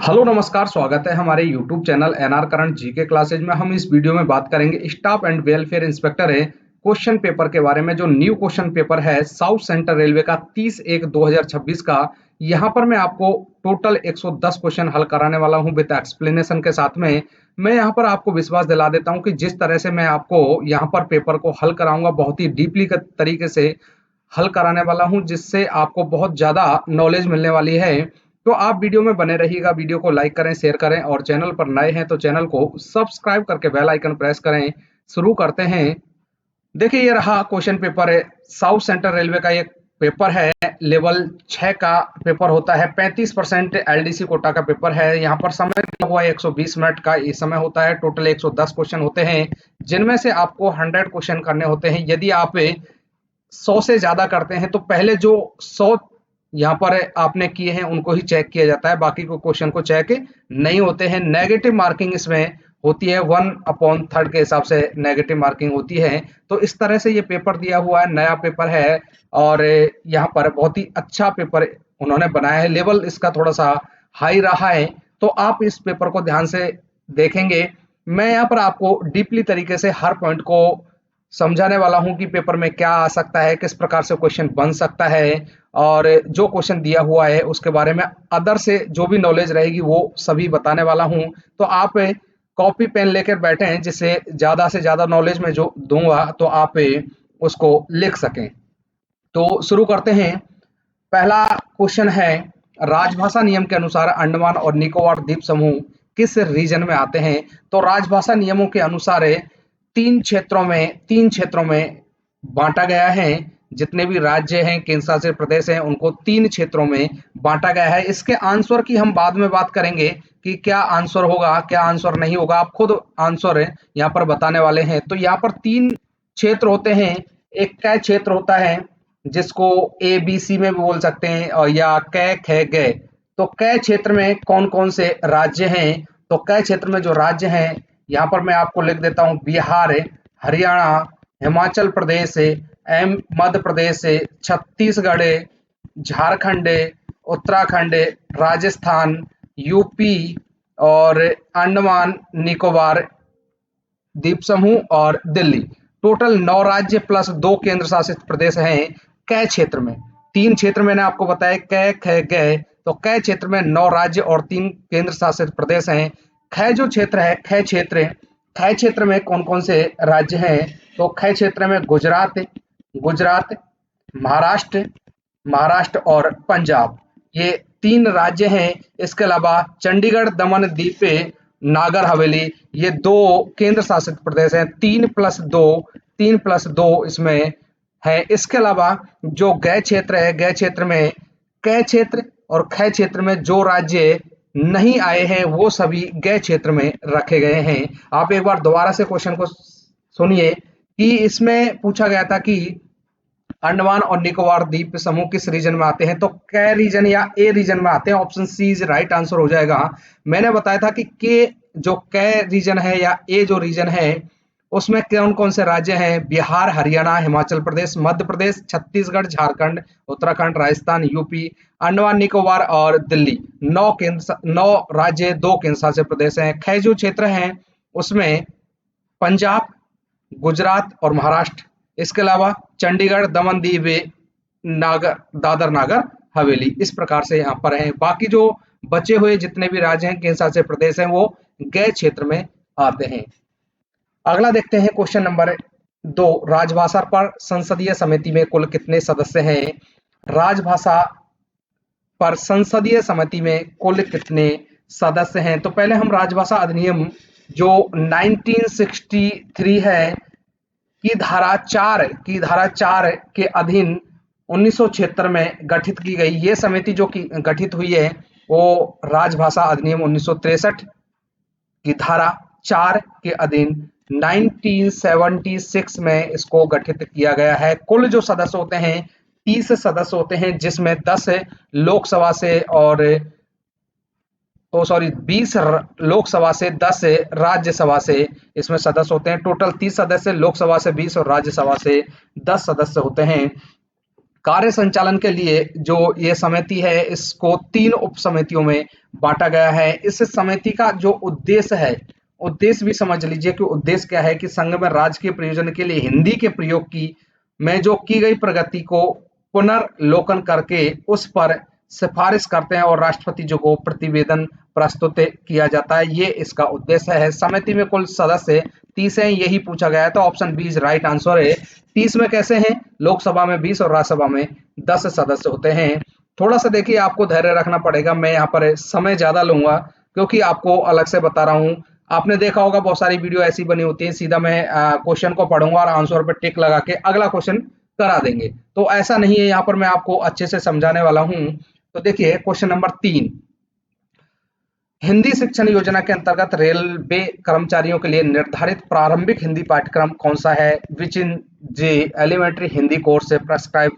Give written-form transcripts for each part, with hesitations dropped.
Hello नमस्कार, स्वागत है हमारे YouTube channel NR current GK classes में। हम इस वीडियो में बात करेंगे स्टाफ एंड वेलफेयर इंस्पेक्टर है क्वेश्चन पेपर के बारे में। जो न्यू क्वेश्चन पेपर है साउथ सेंट्रल रेलवे का 30/1/2026 का। यहाँ पर मैं आपको टोटल 110 क्वेश्चन हल कराने वाला हूँ विद एक्सप्लेनेशन के साथ में। मैं यहाँ पर आपको विश्वास दिला देता हूँ कि जिस तरह से मैं आपको यहाँ पर पेपर को हल कराऊंगा, बहुत ही डीपली तरीके से हल कराने वाला हूँ, जिससे आपको बहुत ज्यादा नॉलेज मिलने वाली है। तो आप वीडियो में बने रहिएगा, वीडियो को लाइक करें, शेयर करें और चैनल पर नए हैं तो चैनल को सब्सक्राइब करके बेल आइकन प्रेस करें। शुरू करते हैं। देखिए, ये रहा क्वेश्चन पेपर है। साउथ सेंट्रल रेलवे का ये पेपर है, लेवल 6 का पेपर होता है। 35% एलडीसी कोटा का पेपर है। यहाँ पर समय दिया हुआ है 120 मिनट का ये समय होता है। टोटल 110 क्वेश्चन होते हैं, जिनमें से आपको 100 क्वेश्चन करने होते हैं। यदि आप 100 से ज्यादा करते हैं तो पहले जो 100 यहाँ पर आपने किए हैं उनको ही चेक किया जाता है, बाकी को क्वेश्चन को चेक नहीं होते हैं। नेगेटिव मार्किंग इसमें होती है 1/3 के हिसाब से नेगेटिव मार्किंग होती है। तो इस तरह से ये पेपर दिया हुआ है, नया पेपर है और यहाँ पर बहुत ही अच्छा पेपर उन्होंने बनाया है। लेवल इसका थोड़ा सा हाई रहा है, तो आप इस पेपर को ध्यान से देखेंगे। मैं यहाँ पर आपको डीपली तरीके से हर पॉइंट को समझाने वाला हूं कि पेपर में क्या आ सकता है, किस प्रकार से क्वेश्चन बन सकता है और जो क्वेश्चन दिया हुआ है उसके बारे में अदर से जो भी नॉलेज रहेगी वो सभी बताने वाला हूं। तो आप कॉपी पेन लेकर बैठे हैं, जिससे ज्यादा से ज्यादा नॉलेज में जो दूंगा तो आप उसको लिख सकें। तो शुरू करते हैं। पहला क्वेश्चन है, राजभाषा नियम के अनुसार अंडमान और निकोबार द्वीप समूह किस रीजन में आते हैं? तो राजभाषा नियमों के अनुसार तीन क्षेत्रों में बांटा गया है। जितने भी राज्य हैं, केंद्र शासित प्रदेश हैं, उनको 3 क्षेत्रों में बांटा गया है। इसके आंसर की हम बाद में बात करेंगे कि क्या आंसर होगा, क्या आंसर नहीं होगा। आप खुद आंसर यहाँ पर बताने वाले हैं। तो यहाँ पर 3 क्षेत्र होते हैं। एक कै क्षेत्र होता है, जिसको ए बी सी में भी बोल सकते हैं, और या कै खे गए। तो कै क्षेत्र में कौन कौन से राज्य हैं? तो कै क्षेत्र में जो राज्य हैं, यहाँ पर मैं आपको लिख देता हूँ: बिहार, हरियाणा, हिमाचल प्रदेश, एम मध्य प्रदेश, छत्तीसगढ़, झारखंड, उत्तराखंड, राजस्थान, यूपी और अंडमान निकोबार द्वीप समूह और दिल्ली। टोटल 9 राज्य प्लस 2 केंद्र शासित प्रदेश हैं कै क्षेत्र में। 3 क्षेत्र मैंने आपको बताया, कै ख गए। तो कै क्षेत्र में 9 राज्य और 3 केंद्र शासित प्रदेश हैं। ख जो क्षेत्र है, ख क्षेत्र में कौन कौन से राज्य हैं? तो ख क्षेत्र में गुजरात, महाराष्ट्र और पंजाब, ये 3 राज्य हैं। इसके अलावा चंडीगढ़, दमन, दीव, नागर हवेली, ये 2 केंद्र शासित प्रदेश हैं। 3+2 इसमें है। इसके अलावा जो गय क्षेत्र है, गय क्षेत्र में कै क्षेत्र और ख क्षेत्र में जो राज्य नहीं आए हैं वो सभी गय क्षेत्र में रखे गए हैं। आप एक बार दोबारा से क्वेश्चन को सुनिए कि इसमें पूछा गया था कि अंडमान और निकोबार द्वीप समूह किस रीजन में आते हैं? तो कै रीजन या ए रीजन में आते हैं। Option C is right answer हो जाएगा। मैंने बताया था कि के जो कै रीजन है या ए जो रीजन है, उसमें कौन कौन से राज्य हैं? बिहार, हरियाणा, हिमाचल प्रदेश, मध्य प्रदेश, छत्तीसगढ़, झारखंड, उत्तराखंड, राजस्थान, यूपी, अंडमान निकोबार और दिल्ली। 9 राज्य, 2 केंद्र शासित प्रदेश हैं। ख जो क्षेत्र है उसमें पंजाब, गुजरात और महाराष्ट्र, इसके अलावा चंडीगढ़, दमन, दीव, दादर नागर हवेली, इस प्रकार से यहाँ पर है। बाकी जो बचे हुए जितने भी राज्य हैं, केंद्र शासित प्रदेश हैं, वो गय क्षेत्र में आते हैं। अगला देखते हैं क्वेश्चन नंबर 2। राजभाषा पर संसदीय समिति में कुल कितने सदस्य हैं? राजभाषा पर संसदीय समिति में कुल कितने सदस्य हैं? तो पहले हम राजभाषा अधिनियम जो 1963 है की धारा 4 के अधीन 1976 में गठित की गई ये समिति जो की गठित हुई है, वो राजभाषा अधिनियम 1963 की धारा 4 के अधीन 1976 में इसको गठित किया गया है। कुल जो सदस्य होते हैं 30 सदस्य होते हैं, जिसमें 10 लोकसभा से और 20 लोकसभा से, 10 राज्यसभा से इसमें सदस्य होते हैं। टोटल 30 सदस्य, लोकसभा से 20 और राज्यसभा से 10 सदस्य होते हैं। कार्य संचालन के लिए जो ये समिति है इसको 3 उप समितियों में बांटा गया है। इस समिति का जो उद्देश्य है, उद्देश्य भी समझ लीजिए कि उद्देश्य क्या है कि संघ में राजकीय प्रयोजन के लिए हिंदी के प्रयोग की में जो की गई प्रगति को पुनर्लोकन करके उस पर सिफारिश करते हैं और राष्ट्रपति जी को प्रतिवेदन प्रस्तुत किया जाता है। ये इसका उद्देश्य है। समिति में कुल सदस्य 30 हैं, यही पूछा गया है, तो option B is right answer है। 30 में कैसे हैं? लोकसभा में 20 और राज्यसभा में 10 सदस्य होते हैं। थोड़ा सा देखिए, आपको धैर्य रखना पड़ेगा, मैं यहाँ पर समय ज्यादा लूंगा क्योंकि आपको अलग से बता रहा हूँ। आपने देखा होगा बहुत सारी वीडियो ऐसी बनी होती है, सीधा मैं क्वेश्चन को पढ़ूंगा और आंसर पे टिक लगा के अगला क्वेश्चन करा देंगे, तो ऐसा नहीं है। यहाँ पर मैं आपको अच्छे से समझाने वाला हूँ। तो देखिए क्वेश्चन नंबर 3, हिंदी शिक्षण योजना के अंतर्गत रेलवे कर्मचारियों के लिए निर्धारित प्रारंभिक हिंदी पाठ्यक्रम कौन सा है? Which in the elementary Hindi course से prescribe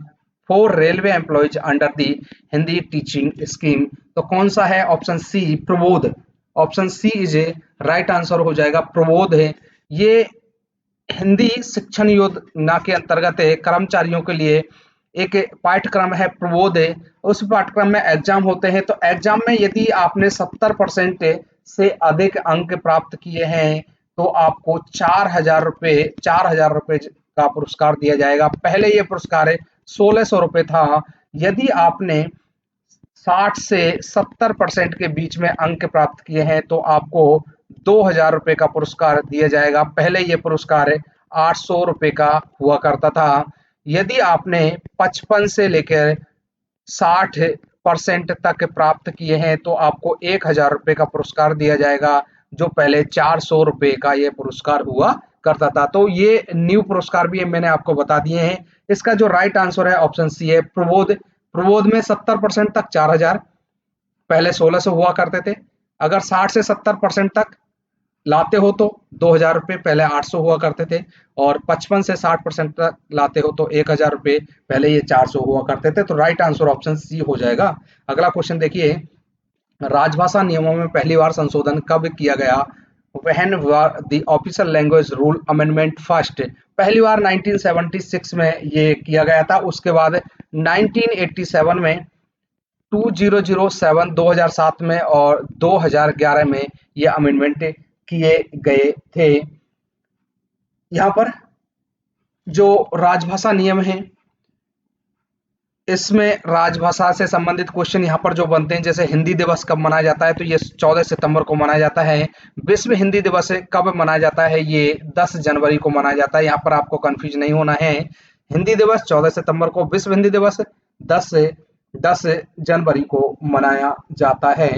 for railway employees under the Hindi teaching scheme. तो कौन सा है? Option C Prabodh. Option C is a right answer हो जाएगा, प्रबोध है। ये हिंदी शिक्षण योजना के अंतर्गत कर्मचारियों के लिए एक पाठ्यक्रम है, प्रबोध है। उस पाठ्यक्रम में एग्जाम होते हैं, तो एग्जाम में यदि आपने 70% से अधिक अंक प्राप्त किए हैं तो आपको 4,000 रुपए का पुरस्कार दिया जाएगा। पहले ये पुरस्कार 1,600 रुपए था। यदि आपने 60 से 70% के बीच में अंक प्राप्त किए हैं तो आपको 2,000 रुपए का पुरस्कार दिया जाएगा। पहले ये पुरस्कार 800 रुपए का हुआ करता था। यदि आपने 55 से लेकर 60% तक प्राप्त किए हैं तो आपको 1,000 रुपए का पुरस्कार दिया जाएगा, जो पहले 400 रुपए का ये पुरस्कार हुआ करता था। तो ये न्यू पुरस्कार भी मैंने आपको बता दिए हैं। इसका जो राइट आंसर है ऑप्शन सी है, प्रबोध। प्रबोध में 70% तक 4,000, पहले 1,600 हुआ करते थे। अगर 60 से 70% तक लाते हो तो 2,000 रुपए, पहले 800 हुआ करते थे। और 55 से 60% तक लाते हो तो 1,000 रुपए, पहले ये 400 हुआ करते थे। तो राइट आंसर ऑप्शन सी हो जाएगा। अगला क्वेश्चन देखिए, राजभाषा नियमों में पहली बार संशोधन कब किया गया? When the official language rule amendment first. पहली बार 1976 में ये किया गया था। उसके बाद 1987 में, 2007 2007 में और 2011 में ये अमेंडमेंट किए गए थे। यहाँ पर जो राजभाषा नियम है इसमें राजभाषा से संबंधित क्वेश्चन यहाँ पर जो बनते हैं, जैसे हिंदी दिवस कब मनाया जाता है? तो ये 14 सितंबर को मनाया जाता है। विश्व हिंदी दिवस कब मनाया जाता है? ये 10 जनवरी को मनाया जाता है। यहाँ पर आपको कंफ्यूज नहीं होना है। हिंदी दिवस 14 सितंबर को, विश्व हिंदी दिवस 10 जनवरी को मनाया जाता है।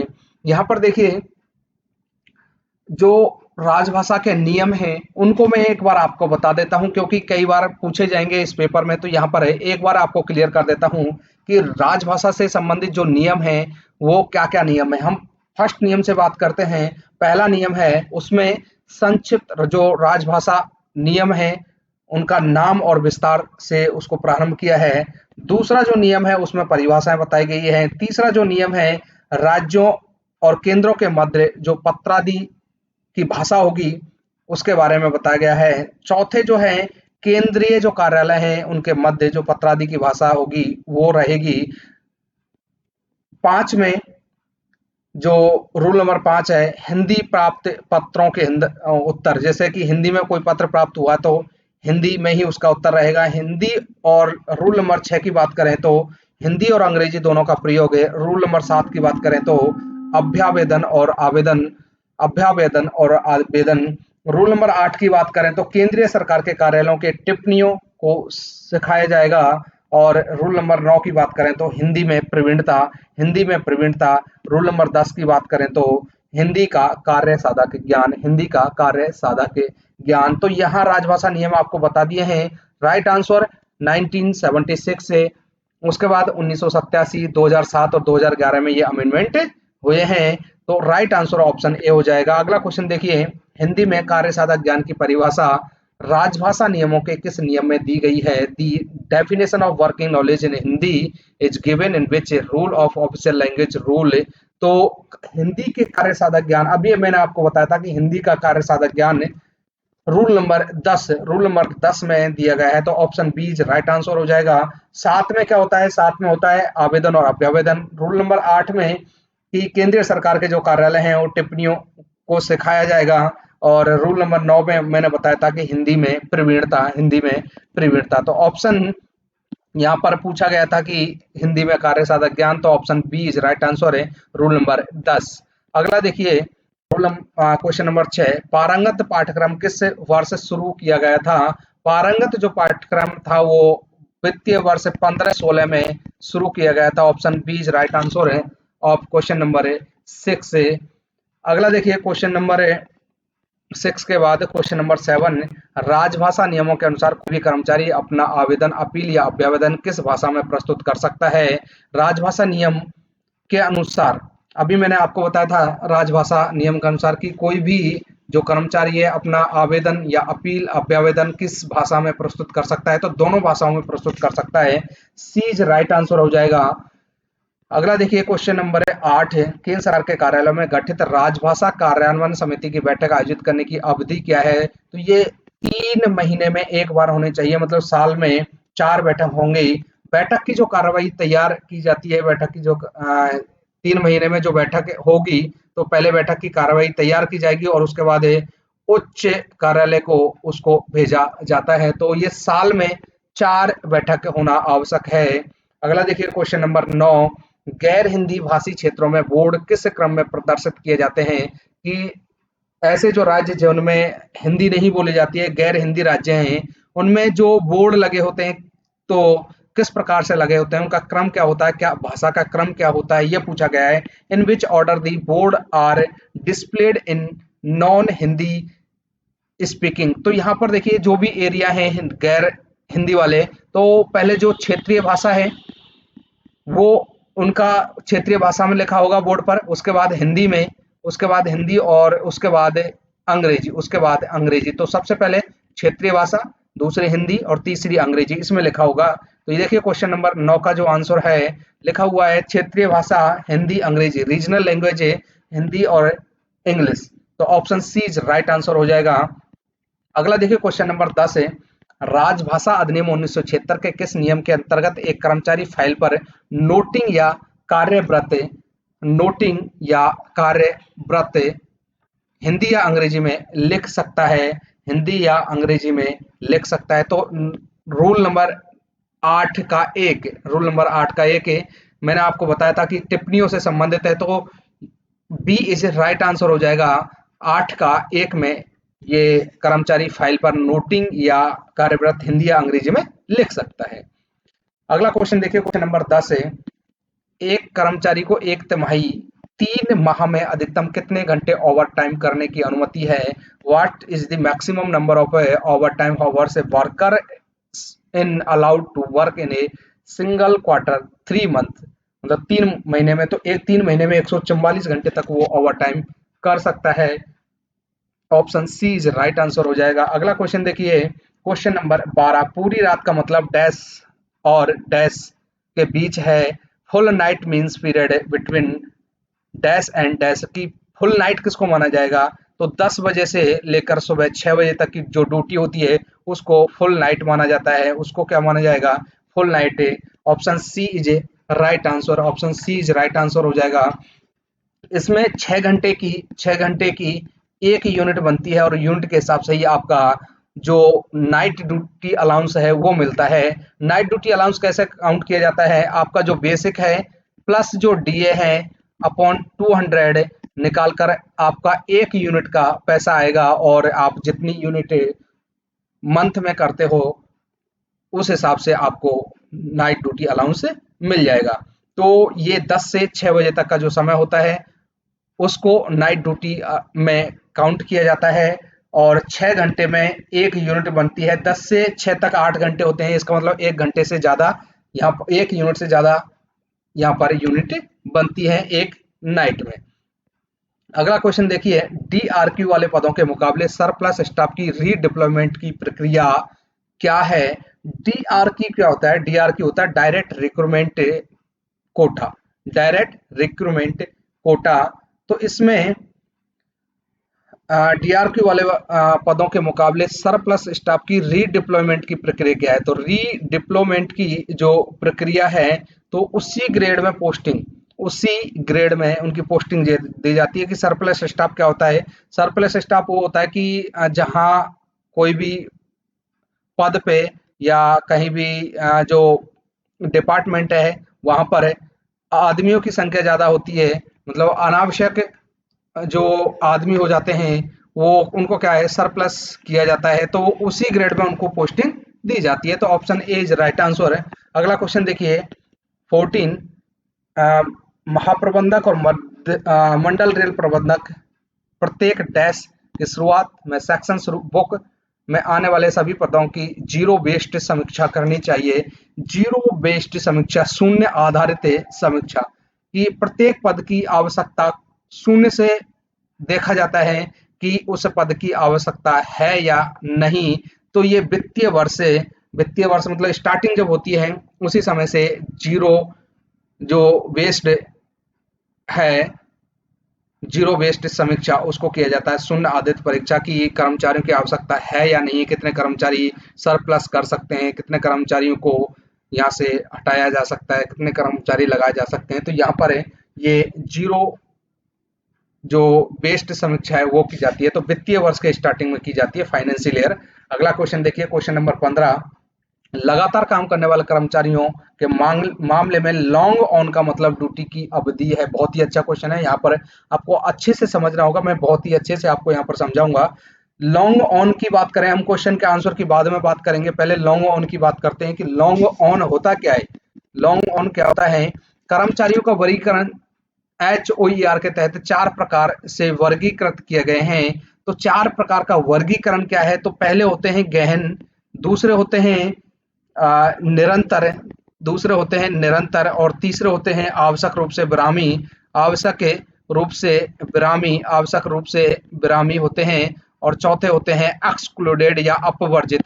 यहाँ पर देखिए, जो राजभाषा के नियम हैं उनको मैं एक बार आपको बता देता हूं, क्योंकि कई बार पूछे जाएंगे इस पेपर में। तो यहाँ पर है, एक बार आपको क्लियर कर देता हूं कि राजभाषा से संबंधित जो नियम है वो क्या क्या नियम है। हम फर्स्ट नियम से बात करते हैं। पहला नियम है, उसमें संक्षिप्त जो राजभाषा नियम है उनका नाम और विस्तार से उसको प्रारंभ किया है। दूसरा जो नियम है उसमें परिभाषाएं बताई गई है। तीसरा जो नियम है, राज्यों और केंद्रों के मध्य जो पत्रादि की भाषा होगी उसके बारे में बताया गया है। चौथे जो है, केंद्रीय जो कार्यालय हैं उनके मध्य जो पत्रादि की भाषा होगी वो रहेगी। 5 में जो रूल नंबर 5 है, हिंदी प्राप्त पत्रों के उत्तर, जैसे कि हिंदी में कोई पत्र प्राप्त हुआ तो हिंदी में ही उसका उत्तर रहेगा। हिंदी और रूल नंबर 6 की बात करें तो हिंदी और अंग्रेजी दोनों का प्रयोग है। रूल नंबर 7 की बात करें तो अभ्यावेदन और आवेदन, अभ्यावेदन और आवेदन। रूल नंबर 8 की बात करें तो केंद्रीय सरकार के कार्यालयों के टिप्पणियों को सिखाया जाएगा। और रूल नंबर 9 की बात करें तो हिंदी में प्रवीणता, हिंदी में प्रवीणता। रूल नंबर 10 की बात करें तो हिंदी का कार्य साधक ज्ञान, हिंदी का कार्य साधक ज्ञान। तो यहाँ राजभाषा नियम आपको बता दिए हैं। राइट आंसर 1976 से, उसके बाद 1987, 2007 और 2011 में ये अमेंडमेंट हुए हैं। तो राइट आंसर ऑप्शन ए हो जाएगा। अगला क्वेश्चन देखिए, हिंदी में कार्य साधक ज्ञान की परिभाषा राजभाषा नियमों के किस नियम में दी गई है? दी definition of working knowledge in Hindi is given in which rule of official language rule. तो हिंदी के कार्य साधक ज्ञान, अभी मैंने आपको बताया था कि हिंदी का कार्य साधक ज्ञान रूल नंबर 10 में दिया गया है, तो option B is right answer हो जाएगा। 7 में क्या होता है? 7 में होता है आवेदन और अभ्यावेदन। रूल नंबर 8 में कि केंद्रीय सरकार के जो कार्यालय हैं वो टिप्पणियों को सिखाया जाएगा। और रूल नंबर 9 में मैंने बताया था कि हिंदी में प्रवीणता। तो ऑप्शन यहाँ पर पूछा गया था कि हिंदी में कार्य साधक ज्ञान, तो option B is right answer है, रूल नंबर 10। अगला देखिए, क्वेश्चन नंबर 6, पारंगत पाठ्यक्रम किस वर्ष शुरू किया गया था? पारंगत जो पाठ्यक्रम था वो वित्तीय वर्ष 15-16 में शुरू किया गया था। Option B is right answer है ऑफ क्वेश्चन नंबर 6 से। अगला देखिए, क्वेश्चन नंबर 6 के बाद क्वेश्चन नंबर 7, राजभाषा नियमों के अनुसार कोई भी कर्मचारी अपना आवेदन, अपील या अभ्यावेदन किस भाषा में प्रस्तुत कर सकता है? राजभाषा नियम के अनुसार, अभी मैंने आपको बताया था राजभाषा नियम के अनुसार कि कोई भी जो कर्मचारी है अपना आवेदन या अपील, अभ्यावेदन किस भाषा में प्रस्तुत कर सकता है? तो दोनों भाषाओं में प्रस्तुत कर सकता है। सी इज राइट आंसर हो जाएगा। अगला देखिए, क्वेश्चन नंबर 8 है, केंद्र सरकार के कार्यालय में गठित राजभाषा कार्यान्वयन समिति की बैठक आयोजित करने की अवधि क्या है? तो ये 3 महीने में एक बार होनी चाहिए, मतलब साल में 4 बैठक होंगी। बैठक की जो कार्रवाई तैयार की जाती है, बैठक की जो 3 महीने में जो बैठक होगी, तो पहले बैठक की कार्रवाई तैयार की जाएगी और उसके बाद उच्च कार्यालय को उसको भेजा जाता है। तो ये साल में 4 बैठक होना आवश्यक है। अगला देखिए, क्वेश्चन नंबर 9, गैर हिंदी भाषी क्षेत्रों में बोर्ड किस क्रम में प्रदर्शित किए जाते हैं? कि ऐसे जो राज्य जिनमें हिंदी नहीं बोली जाती है, गैर हिंदी राज्य हैं, उनमें जो बोर्ड लगे होते हैं, तो किस प्रकार से लगे होते हैं, उनका क्रम क्या होता है, क्या भाषा का क्रम क्या होता है, ये पूछा गया है। In which order the board are displayed in non Hindi speaking. तो यहाँ पर देखिए, जो भी एरिया है गैर हिंदी वाले, तो पहले जो क्षेत्रीय भाषा है वो उनका क्षेत्रीय भाषा में लिखा होगा बोर्ड पर, उसके बाद हिंदी में, उसके बाद हिंदी और उसके बाद अंग्रेजी। तो सबसे पहले क्षेत्रीय भाषा, दूसरी हिंदी और तीसरी अंग्रेजी, इसमें लिखा होगा। तो ये देखिए, क्वेश्चन नंबर 9 का जो आंसर है, लिखा हुआ है क्षेत्रीय भाषा हिंदी अंग्रेजी, रीजनल लैंग्वेज है हिंदी और इंग्लिश। तो option C is right answer हो जाएगा। अगला देखिए, क्वेश्चन नंबर 10 है, राजभाषा अधिनियम 1976 के किस नियम के अंतर्गत एक कर्मचारी फाइल पर नोटिंग या कार्यव्रत नोटिंग या कार्यव्रत हिंदी या अंग्रेजी में लिख सकता है? हिंदी या अंग्रेजी में लिख सकता है। तो रूल नंबर 8 का 1 मैंने आपको बताया था कि टिप्पणियों से संबंधित है, तो बी इज राइट आंसर हो जाएगा। 8 का 1 में ये कर्मचारी फाइल पर नोटिंग या कार्यव्रत हिंदी या अंग्रेजी में लिख सकता है। अगला क्वेश्चन देखिए, क्वेश्चन नंबर 10 है, एक कर्मचारी को एक तिमाही 3 माह में अधिकतम कितने घंटे ओवर टाइम करने की अनुमति है? What is the maximum number of over time hours a worker in allowed to work in a single quarter 3 month? मतलब 3 महीने में, तो 3 महीने में 144 घंटे तक वो ओवर टाइम कर सकता है। Option C is right answer हो जाएगा। अगला क्वेश्चन देखिए, क्वेश्चन नंबर 12, पूरी रात का मतलब डैश और डैश के बीच है। Full night means period between dash and dash की फुल नाइट किसको माना जाएगा? तो 10 बजे से लेकर सुबह 6 बजे तक की जो ड्यूटी होती है उसको फुल नाइट माना जाता है, उसको क्या माना जाएगा? Full night. Option C is right answer, option C is right answer हो जाएगा। इसमें 6 घंटे की एक यूनिट बनती है और यूनिट के हिसाब से ही आपका जो नाइट ड्यूटी अलाउंस है वो मिलता है। नाइट ड्यूटी अलाउंस कैसे काउंट किया जाता है? आपका जो बेसिक है प्लस जो डीए है अपॉन 200 निकाल कर आपका 1 यूनिट का पैसा आएगा, और आप जितनी यूनिट मंथ में करते हो उस हिसाब से आपको नाइट ड्यूटी अलाउंस मिल जाएगा। तो ये 10 से 6 बजे तक का जो समय होता है उसको नाइट ड्यूटी में काउंट किया जाता है, और 6 घंटे में 1 यूनिट बनती है। 10 से 6 तक 8 घंटे होते हैं, इसका मतलब 1 घंटे से ज़्यादा यहाँ पर 1 यूनिट से ज़्यादा यहाँ पर यूनिट बनती है एक नाइट में। अगला क्वेश्चन देखिए, डीआरक्यू वाले पदों के मुकाबले सरप्लस स्टाफ की रीडिप्लॉयमेंट की प्रक्रिया क्या है? डीआरक्यू क्या होता है? डीआरक्यू होता है direct recruitment quota, direct recruitment quota. तो इसमें डीआरक्यू वाले पदों के मुकाबले सरप्लस स्टाफ की रीडिप्लॉयमेंट की प्रक्रिया क्या है? तो रीडिप्लॉयमेंट की जो प्रक्रिया है, तो उसी ग्रेड में उनकी पोस्टिंग दी जाती है। कि सरप्लस स्टाफ क्या होता है? सरप्लस स्टाफ वो होता है कि जहां कोई भी पद पे या कहीं भी जो डिपार्टमेंट है वहां पर आदमियों की संख्या ज्यादा होती है, मतलब अनावश्यक जो आदमी हो जाते हैं, वो उनको क्या है, सरप्लस किया जाता है, तो उसी ग्रेड में उनको पोस्टिंग दी जाती है। तो option A is right answer है। अगला क्वेश्चन देखिए 14। महाप्रबंधक और मंडल रेल प्रबंधक प्रत्येक डैश की शुरुआत में सेक्शन बुक में आने वाले सभी पदों की जीरो बेस्ड समीक्षा करनी चाहिए। जीरो बेस्ड समीक्षा, शून्य आधारित समीक्षा, कि प्रत्येक पद की आवश्यकता शून्य से देखा जाता है कि उस पद की आवश्यकता है या नहीं। तो ये वित्तीय वर्ष मतलब स्टार्टिंग जब होती है उसी समय से जीरो जो वेस्ट है, जीरो वेस्ट समीक्षा उसको किया जाता है। शून्य आदित परीक्षा की कर्मचारियों की आवश्यकता है या नहीं, कितने कर्मचारी सरप्लस कर सकते हैं, कितने कर्मचारियों को यहाँ से हटाया जा सकता है, कितने कर्मचारी लगाए जा सकते हैं। तो यहाँ पर है ये जीरो जो बेस्ड समीक्षा है वो की जाती है, तो वित्तीय वर्ष के स्टार्टिंग में की जाती है, फाइनेंशियल ईयर। अगला क्वेश्चन देखिए, क्वेश्चन नंबर 15। लगातार काम करने वाले कर्मचारियों के मामले में लॉन्ग ऑन का मतलब ड्यूटी की अवधि है। बहुत ही अच्छा क्वेश्चन है, यहाँ पर आपको अच्छे से समझना होगा, मैं बहुत ही अच्छे से आपको यहाँ पर समझाऊंगा। लॉन्ग ऑन की बात करें, हम क्वेश्चन के आंसर की बाद में बात करेंगे, पहले लॉन्ग ऑन की बात करते हैं कि लॉन्ग ऑन होता क्या है। लॉन्ग ऑन क्या होता है? कर्मचारियों का वर्गीकरण HOER के तहत 4 प्रकार से वर्गीकृत किए गए हैं। तो 4 प्रकार का वर्गीकरण क्या है? तो पहले होते हैं गहन, दूसरे होते हैं निरंतर, और तीसरे होते हैं आवश्यक रूप से विरामी होते हैं, और चौथे होते हैं एक्सक्लूडेड या अपवर्जित।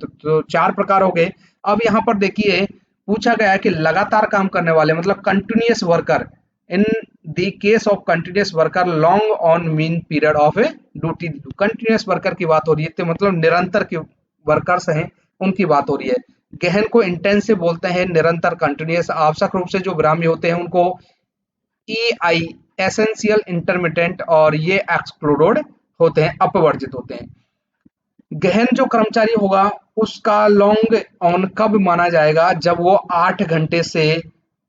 तो 4 प्रकार हो गए। अब यहाँ पर देखिए पूछा गया है कि लगातार काम करने वाले मतलब continuous worker, in the case of continuous worker long on mean period of a duty. Continuous worker की बात हो रही है, तो मतलब निरंतर के वर्कर्स हैं उनकी बात हो रही है। गहन को इंटेंसिव बोलते हैं, निरंतर कंटिन्यूअस। आवश्यक रूप से जो विरामी होते हैं उनको EI एसेंशियल इंटरमिटेंट, और ये एक्सक्लूडेड होते हैं, अपवर्जित होते हैं। गहन जो कर्मचारी होगा उसका लॉन्ग ऑन कब माना जाएगा? जब वो 8 घंटे से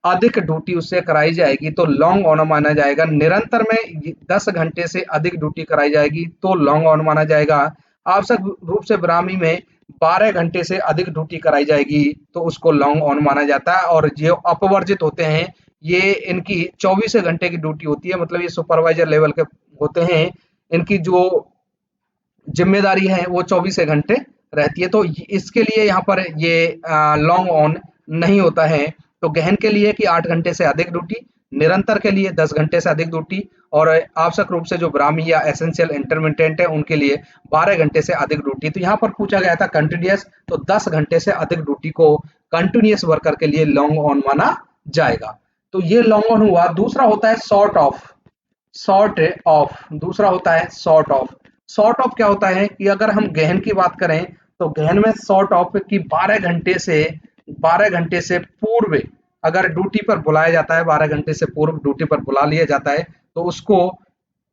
अधिक ड्यूटी उससे कराई जाएगी तो लॉन्ग ऑन माना जाएगा। निरंतर में 10 घंटे से अधिक ड्यूटी कराई जाएगी तो लॉन्ग ऑन माना जाएगा। आवश्यक रूप से विरामी में 12 घंटे से अधिक ड्यूटी कराई जाएगी तो उसको लॉन्ग ऑन माना जाता है। और जो अपवर्जित होते हैं ये इनकी 24 घंटे की ड्यूटी होती है, मतलब ये सुपरवाइजर लेवल के होते हैं, इनकी जो जिम्मेदारी है वो 24 घंटे रहती है। तो इसके लिए यहाँ पर ये लॉन्ग ऑन नहीं होता है। तो गहन के लिए कि 8 घंटे से अधिक ड्यूटी, निरंतर के लिए 10 घंटे से अधिक ड्यूटी, और आवश्यक रूप से जो ब्राह्मी या एसेंशियल इंटरमिटेंट है उनके लिए 12 घंटे से अधिक ड्यूटी। तो यहाँ पर पूछा गया था कंटिन्यूअस, तो 10 घंटे से अधिक ड्यूटी को कंटिन्यूअस वर्कर के लिए लॉन्ग ऑन माना जाएगा। तो ये लॉन्ग ऑन हुआ। दूसरा होता है शॉर्ट ऑफ। शॉर्ट ऑफ क्या होता है कि अगर हम गहन की बात करें तो गहन में शॉर्ट ऑफ की 12 घंटे से पूर्व अगर ड्यूटी पर बुलाया जाता है, 12 घंटे से पूर्व ड्यूटी पर बुला लिया जाता है तो उसको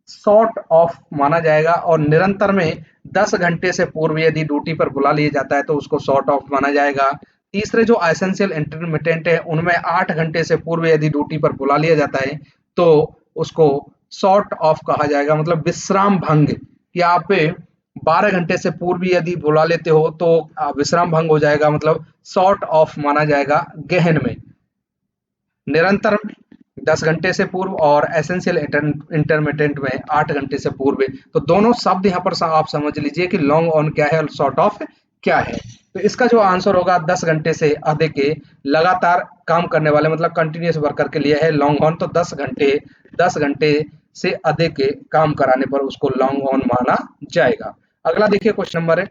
शॉर्ट ऑफ माना जाएगा। और निरंतर में 10 घंटे से पूर्व यदि ड्यूटी पर बुला लिया जाता है तो उसको शॉर्ट ऑफ माना जाएगा। तीसरे जो एसेंशियल इंटरमिटेंट है उनमें 8 घंटे से पूर्व यदि ड्यूटी पर बुला लिया जाता है तो उसको शॉर्ट ऑफ कहा जाएगा, मतलब विश्राम भंग। कि आप 12 घंटे से पूर्व यदि बुला लेते हो तो विश्राम भंग हो जाएगा, मतलब शॉर्ट ऑफ माना जाएगा गहन में। निरंतर 10 घंटे से पूर्व और एसेंशियल इंटरमिटेंट में 8 घंटे से पूर्व। तो दोनों शब्द यहाँ पर आप समझ लीजिए कि लॉन्ग ऑन क्या है और शॉर्ट ऑफ क्या है। तो इसका जो आंसर होगा 10 घंटे से अधिक के लगातार काम करने वाले मतलब कंटिन्यूअस वर्कर के लिए है लॉन्ग ऑन। तो 10 घंटे से अधिक के काम कराने पर उसको लॉन्ग ऑन माना जाएगा। अगला देखिए क्वेश्चन नंबर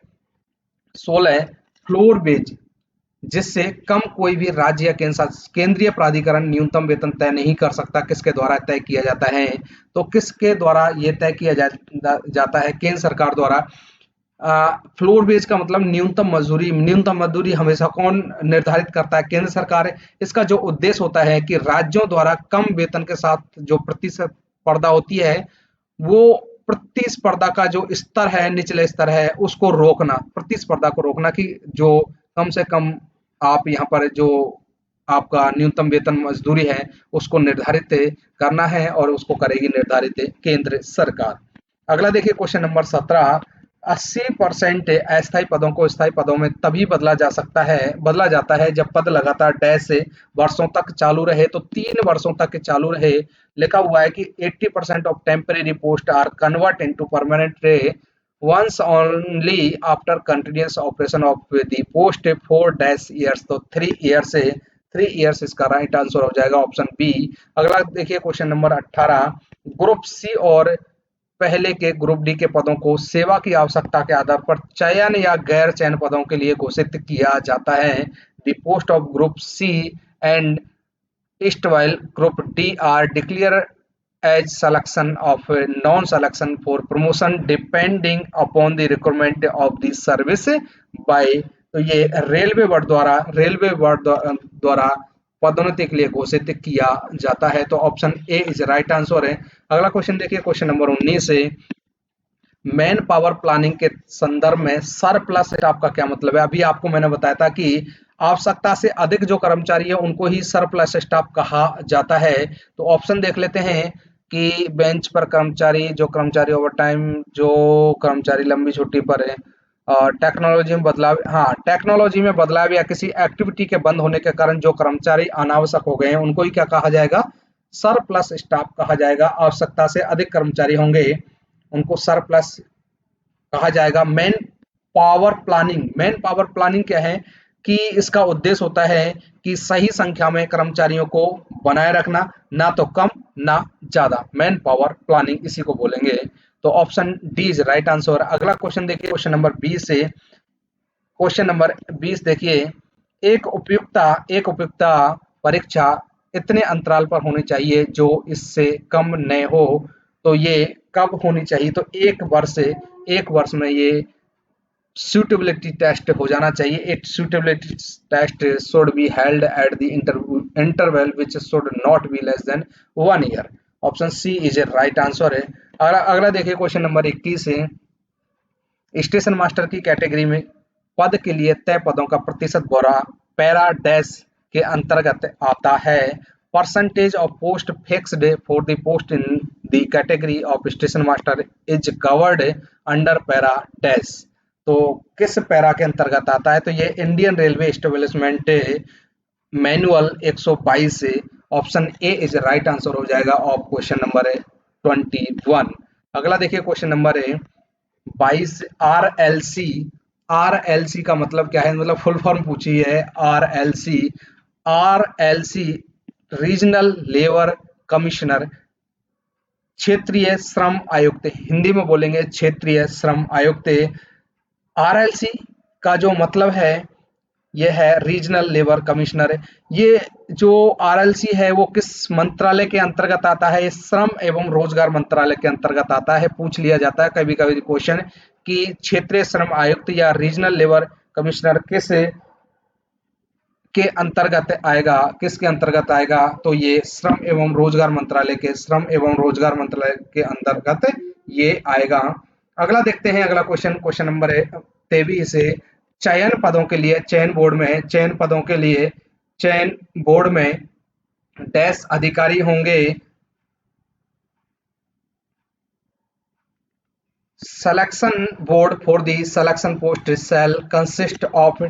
16। फ्लोर वेज, जिससे कम कोई भी राज्य या केंद्रीय प्राधिकरण न्यूनतम वेतन तय नहीं कर सकता, किसके द्वारा तय किया जाता है? तो किसके द्वारा ये तय किया जाता है? केंद्र सरकार द्वारा। फ्लोर वेज का मतलब न्यूनतम मजदूरी हमेशा कौन निर्धारित करता है? केंद्र सरकार है। इसका जो उद्देश्य होता है कि राज्यों द्वारा कम वेतन के साथ जो प्रतिस्पर्धा होती है, वो प्रतिस्पर्धा का जो स्तर है, निचले स्तर है, उसको रोकना, प्रतिस्पर्धा को रोकना कि जो कम से कम आप यहाँ पर जो आपका न्यूनतम वेतन मजदूरी है, उसको निर्धारित करना है और उसको करेगी निर्धारित केंद्र सरकार। अगला देखिए क्वेश्चन नंबर 17। 80% अस्थायी पदों को स्थायी पदों में तभी बदला जाता है जब पद लगातार डैश से वर्षों तक चालू रहे। तो 3 वर्षों तक चालू रहे। लिखा हुआ है कि 80% of temporary post are convert into permanent रे once only after continuous operation of the post 4-years। तो 3 years से 3 years इसका राइट आंसर हो जाएगा ऑप्शन बी। अगला देखिए क्वेश्चन नंबर 18। ग्रुप सी और पहले के ग्रुप डी के पदों को सेवा की आवश्यकता के आधार पर चयन या गैर चयन पदों के लिए घोषित किया जाता है। The post of group C and east while group D are declared as selection of non-selection for promotion depending upon the requirement of the service by। तो ये रेलवे बोर्ड द्वारा पदोन्नति के लिए घोषित किया जाता है। तो option A is right answer है। अगला क्वेश्चन देखिए क्वेश्चन नंबर 19 से। मैन पावर प्लानिंग के संदर्भ में सरप्लस स्टाफ का क्या मतलब है? अभी आपको मैंने बताया था कि आवश्यकता से अधिक जो कर्मचारी है उनको ही सरप्लस स्टाफ कहा जाता है। तो ऑप्शन देख लेते हैं कि बेंच पर कर्मचारी, जो कर्मचारी ओवर टाइम, जो कर्मचारी लंबी छुट्टी पर है, और टेक्नोलॉजी में बदलाव या किसी एक्टिविटी के बंद होने के कारण जो कर्मचारी अनावश्यक हो गए हैं उनको ही क्या कहा जाएगा? सरप्लस स्टाफ कहा जाएगा। आवश्यकता से अधिक कर्मचारी होंगे उनको सरप्लस कहा जाएगा। मैन पावर प्लानिंग क्या है कि इसका उद्देश्य होता है कि सही संख्या में कर्मचारियों को बनाए रखना, ना तो कम ना ज्यादा। मैन पावर प्लानिंग इसी को बोलेंगे। तो option D is right answer. अगला क्वेश्चन देखिए क्वेश्चन नंबर 20 से। क्वेश्चन नंबर 20 देखिए। एक उपयुक्ता परीक्षा इतने अंतराल पर होनी चाहिए जो इससे कम न हो। तो ये कब होनी चाहिए? तो 1 वर्ष में ये suitability टेस्ट हो जाना चाहिए। It suitability test should be held at the interval which should not be less than 1 year। Option C is a right answer है। अगला देखिए क्वेश्चन नंबर 21 है। स्टेशन मास्टर की कैटेगरी में पद के लिए तय पदों का प्रतिशत बोरा पैरा डैश के अंतर्गत आता है। Percentage of post fixed for the post in the category of station master is covered under para dash. तो किस पैरा के अंतर्गत आता है? तो ये इंडियन रेलवे एस्टेब्लिशमेंट मैनुअल 122 से। Option A is right answer हो जाएगा ऑफ क्वेश्चन नंबर 21। अगला देखिए question number 22। R L C का मतलब क्या है? मतलब फुल फॉर्म पूछी है। R L C regional labour commissioner, क्षेत्रीय श्रम आयुक्त, हिंदी में बोलेंगे क्षेत्रीय श्रम आयुक्त। आरएलसी का जो मतलब है ये है रीजनल लेबर कमिश्नर। ये जो आरएलसी है वो किस मंत्रालय के अंतर्गत आता है? श्रम एवं रोजगार मंत्रालय के अंतर्गत आता है। पूछ लिया जाता है कभी कभी क्वेश्चन कि क्षेत्रीय श्रम आयुक्त या रीजनल लेबर कमिश्नर किसके अंतर्गत आएगा? तो ये श्रम एवं रोजगार मंत्रालय के अंतर्गत ये आएगा। अगला देखते हैं अगला क्वेश्चन नंबर 23 से। चयन पदों के लिए चयन बोर्ड में डैश अधिकारी होंगे। Selection board for the selection post shell consist of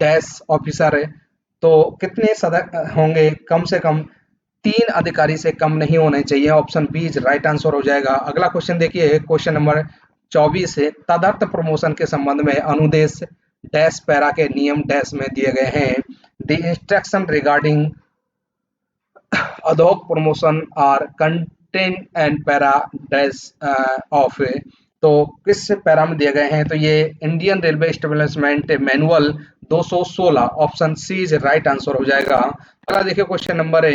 dash officer. तो कितने सदस्य होंगे? कम से कम 3 अधिकारी से कम नहीं होने चाहिए। Option B is right answer हो जाएगा। अगला क्वेश्चन देखिए क्वेश्चन नंबर 24 है। तदर्थ प्रमोशन के संबंध में अनुदेश डैश पैरा के नियम डैश में दिए गए हैं। The instruction regarding ad hoc promotion are contain and para dash of. तो किस पैरा में दिए गए हैं? तो ये Indian railway establishment manual 216। Option C is right answer हो जाएगा। अगला देखिए क्वेश्चन नंबर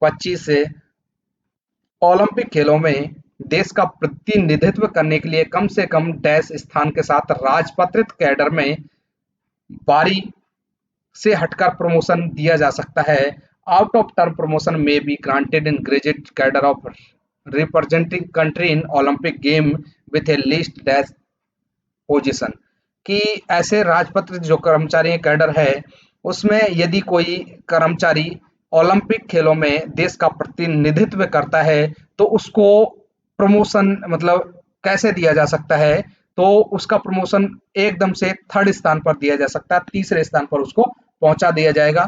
25 से। ओलंपिक खेलों में देश का प्रतिनिधित्व करने के लिए कम से कम डैश स्थान के साथ राजपत्रित कैडर में बारी से हटकर प्रमोशन दिया जा सकता है। आउट ऑफ टर्म प्रमोशन में be granted in graduate cadre of representing country in Olympic game with A least dash position, कि ऐसे राजपत्र जो कर्मचारी कैडर है उसमें यदि कोई कर्मचारी ओलंपिक खेलों में देश का प्रतिनिधित्व करता है तो उसको प्रमोशन मतलब कैसे दिया जा सकता है, तो उसका प्रमोशन एकदम से थर्ड स्थान पर दिया जा सकता है, तीसरे स्थान पर उसको पहुंचा दिया जाएगा।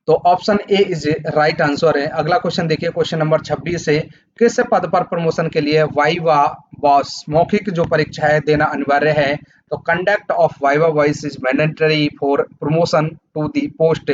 तो option A is right answer है। अगला क्वेश्चन देखिए, क्वेश्चन नंबर 26 से, किस पद पर प्रमोशन के लिए वाइवा बॉस मौखिक जो परीक्षा है देना अनिवार्य है? तो conduct of viva voce is mandatory for promotion to the post.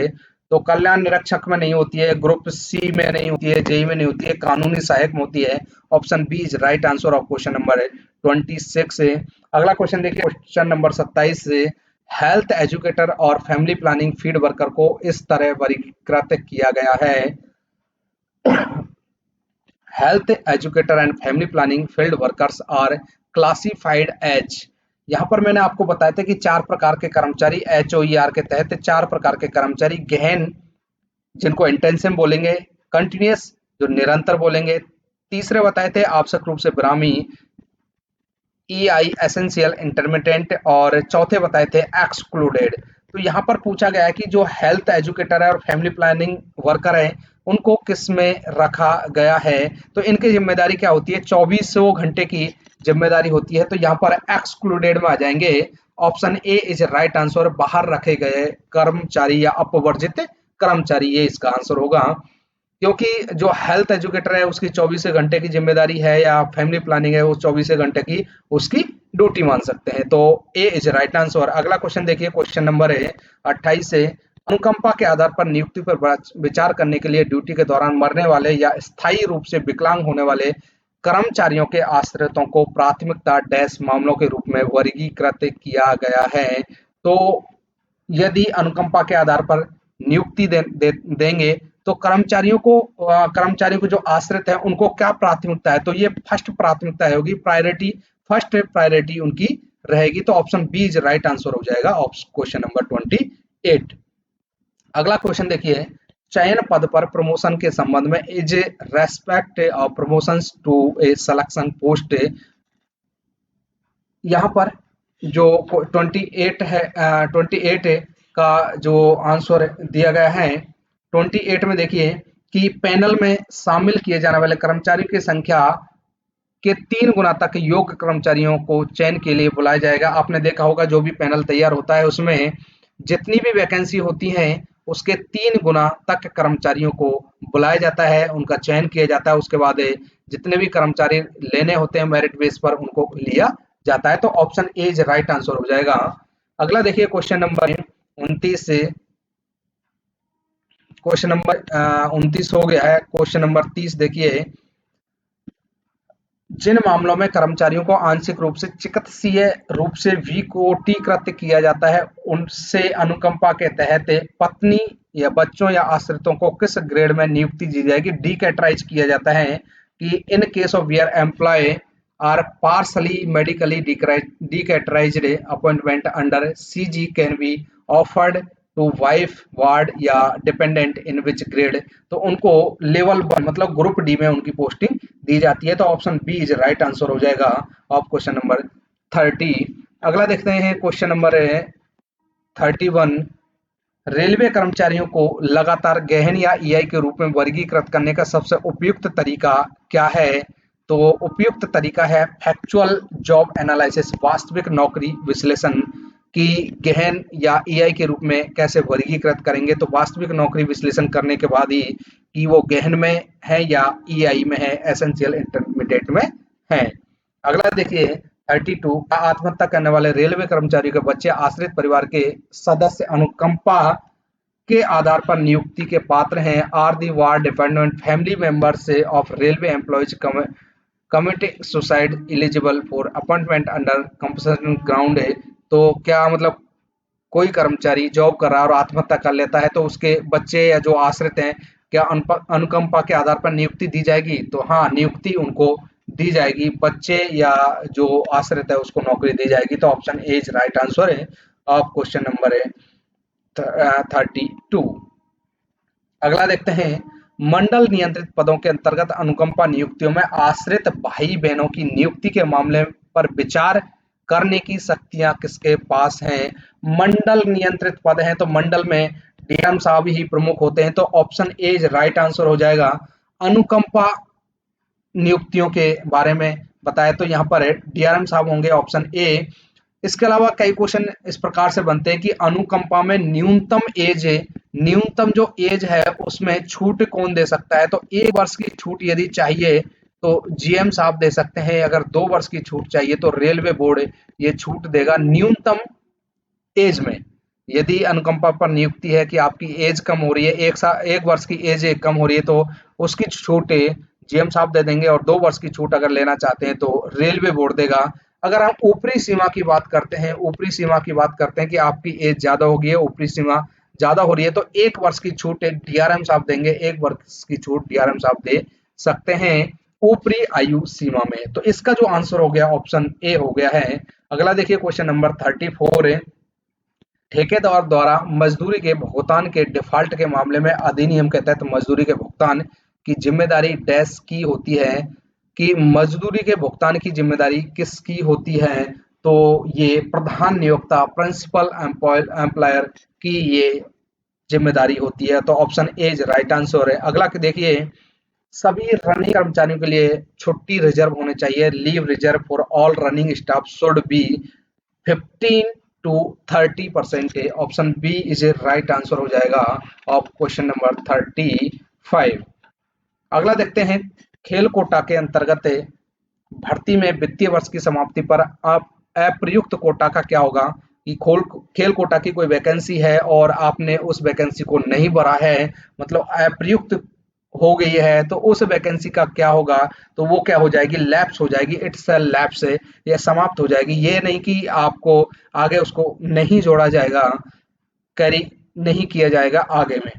तो कल्याण निरीक्षक में नहीं होती है, ग्रुप सी में नहीं होती है, जेई में नहीं होती है, कानूनी सहायक में होती है। Option B is right answer of question number 26 से। अगला क्वेश्चन देखिए, क्वेश्चन नंबर 27 से, हेल्थ एजुकेटर और फैमिली प्लानिंग फील्ड वर्कर को इस तरह वर्गीकृत किया गया है। Health educator and family planning field workers are classified as, यहाँ पर मैंने आपको बताया था कि चार प्रकार के कर्मचारी HOER के तहत चार प्रकार के कर्मचारी, गहन जिनको इंटेंसिव बोलेंगे, कंटिन्यूस जो निरंतर बोलेंगे, तीसरे बताए थे आवश्यक रूप से विरामी EI एसेंशियल इंटरमीडिएट, और चौथे बताए थे एक्सक्लूडेड। तो यहाँ पर पूछा गया है कि जो हेल्थ एजुकेटर है और फैमिली प्लानिंग वर्कर है उनको किस में रखा गया है। तो इनकी जिम्मेदारी क्या होती है? 2400 घंटे की जिम्मेदारी होती है। तो यहाँ पर एक्सक्लूडेड में आ जाएंगे। Option A is right answer, बाहर रखे गए कर्मचारी या अपवर्जित कर्मचारी, ये इसका आंसर होगा। क्योंकि जो हेल्थ एजुकेटर है उसकी 24 घंटे की जिम्मेदारी है, या फैमिली प्लानिंग है वो 24 घंटे की उसकी ड्यूटी मान सकते हैं। तो ए इज राइट आंसर। अगला क्वेश्चन देखिए, क्वेश्चन नंबर है 28 से, अनुकंपा के आधार पर नियुक्ति पर विचार करने के लिए ड्यूटी के दौरान मरने वाले या स्थायी रूप से विकलांग होने वाले कर्मचारियों के आश्रितों को प्राथमिकता डैश मामलों के रूप में वर्गीकृत किया गया है। तो यदि अनुकंपा के आधार पर नियुक्ति देंगे तो कर्मचारियों को जो आश्रित है उनको क्या प्राथमिकता है? तो ये फर्स्ट प्राथमिकता होगी, प्रायोरिटी, फर्स्ट प्रायोरिटी उनकी रहेगी। तो option B is right answer हो जाएगा क्वेश्चन नंबर 28। अगला क्वेश्चन देखिए, चयन पद पर प्रमोशन के संबंध में is respect of promotions to a selection post, यहाँ पर जो 28 है, 28 का जो आंसर दिया गया है 28 में देखिए कि पैनल में शामिल किए जाने वाले कर्मचारियों की संख्या के 3 गुना तक योग्य कर्मचारियों को चयन के लिए बुलाया जाएगा। आपने देखा होगा जो भी पैनल तैयार होता है उसमें जितनी भी वैकेंसी होती है उसके 3 गुना तक कर्मचारियों को बुलाया जाता है, उनका चयन किया जाता है, उसके बाद जितने भी कर्मचारी लेने होते हैं मेरिट बेस पर उनको लिया जाता है। तो option A is right answer हो जाएगा। अगला देखिए, क्वेश्चन नंबर 29 से, क्वेश्चन नंबर 29 हो गया है। क्वेश्चन नंबर 30 देखिए, जिन मामलों में कर्मचारियों को आंशिक रूप से चिकित्सीय रूप से विकोटीकृत किया जाता है उनसे अनुकंपा के तहत पत्नी या बच्चों या आश्रितों को किस ग्रेड में नियुक्ति दी जाएगी? डीकैटराइज किया जाता है कि in case of where employee are partially medically decategorized appointment under CG can be offered to wife ward या डिपेंडेंट इन विच ग्रेड। तो उनको लेवल 1 मतलब ग्रुप डी में उनकी पोस्टिंग दी जाती है। तो option B is right answer हो जाएगा ऑफ क्वेश्चन नंबर 30। अगला देखते हैं क्वेश्चन नंबर 31, रेलवे कर्मचारियों को लगातार गहन या EI के रूप में वर्गीकृत करने का सबसे उपयुक्त तरीका क्या है? तो उपयुक्त तरीका है फैक्चुअल जॉब एनालिसिस, वास्तविक नौकरी विश्लेषण, की गहन या EI के रूप में कैसे वर्गीकृत करेंगे? तो वास्तविक नौकरी विश्लेषण करने के बाद ही कि वो गहन में है या EI में है, एसेंशियल इंटरमीडिएट में है। अगला देखिए 32, का आत्महत्या करने वाले रेलवे कर्मचारी के बच्चे आश्रित परिवार के सदस्य अनुकंपा के आधार पर नियुक्ति के पात्र हैं? Are the ward dependent family members of railway employees commit suicide eligible for appointment under compensation ground है? तो क्या मतलब कोई कर्मचारी जॉब कर रहा है और आत्महत्या कर लेता है तो उसके बच्चे या जो आश्रित हैं क्या अनुकंपा के आधार पर नियुक्ति दी जाएगी? तो हाँ, नियुक्ति उनको दी जाएगी, बच्चे या जो आश्रित है उसको नौकरी दी जाएगी। तो option A is right answer है ऑफ क्वेश्चन नंबर है 32। अगला देखते हैं, मंडल नियंत्रित पदों के अंतर्गत अनुकंपा नियुक्तियों में आश्रित भाई बहनों की नियुक्ति के मामले पर विचार करने की शक्तियां किसके पास हैं? मंडल नियंत्रित पद हैं तो मंडल में डीएम साहब ही प्रमुख होते हैं, तो ऑप्शन ए राइट आंसर हो जाएगा। अनुकंपा नियुक्तियों के बारे में बताया तो यहाँ पर डीआरएम साहब होंगे, ऑप्शन ए। इसके अलावा कई क्वेश्चन इस प्रकार से बनते हैं कि अनुकंपा में न्यूनतम जो एज है उसमें छूट कौन दे सकता है? तो 1 वर्ष की छूट यदि चाहिए तो जीएम साहब दे सकते हैं, अगर 2 वर्ष की छूट चाहिए तो रेलवे बोर्ड ये छूट देगा न्यूनतम एज में। यदि अनुकंपा पर नियुक्ति है कि आपकी एज कम हो रही है, 1 वर्ष की एज कम हो रही है, तो उसकी छूट जीएम साहब दे देंगे, और 2 वर्ष की छूट अगर लेना चाहते हैं तो रेलवे बोर्ड देगा। अगर हम ऊपरी सीमा की बात करते हैं, ऊपरी सीमा की बात करते हैं कि आपकी एज ज्यादा हो गई है, ऊपरी सीमा ज्यादा हो रही है, तो 1 वर्ष की छूट डीआरएम साहब देंगे, 1 वर्ष की छूट डीआरएम साहब दे सकते हैं ऊपरी आयु सीमा में। तो इसका जो आंसर हो गया ऑप्शन ए हो गया है। अगला देखिए क्वेश्चन नंबर 34 है, ठेकेदार द्वारा मजदूरी के भुगतान के डिफॉल्ट के मामले में अधिनियम के तहत मजदूरी के भुगतान की जिम्मेदारी डैश की होती है? कि मजदूरी के भुगतान की जिम्मेदारी किसकी होती है? तो ये प्रधान नियोक्ता प्रिंसिपल एम्प्लॉयर की ये जिम्मेदारी होती है। तो option A is right answer है। अगला कि देखिए, सभी रनिंग कर्मचारियों के लिए छुट्टी रिजर्व होने चाहिए, leave reserve for all running staff should be 15 to 30% है। Option B is a right answer हो जाएगा ऑफ क्वेश्चन नंबर 35। अगला देखते हैं, खेल कोटा के अंतर्गत भर्ती में वित्तीय वर्ष की समाप्ति पर अप्रयुक्त कोटा का क्या होगा? कि खेल कोटा की कोई वैकेंसी है और आपने उस वैकेंसी को नहीं भरा है, मतलब अप्रयुक्त हो गई है, तो उस वैकेंसी का क्या होगा? तो वो क्या हो जाएगी? लैप्स हो जाएगी, इट्स अ लैप्स है, या समाप्त हो जाएगी। ये नहीं कि आपको आगे उसको नहीं जोड़ा जाएगा, कैरी नहीं किया जाएगा आगे में।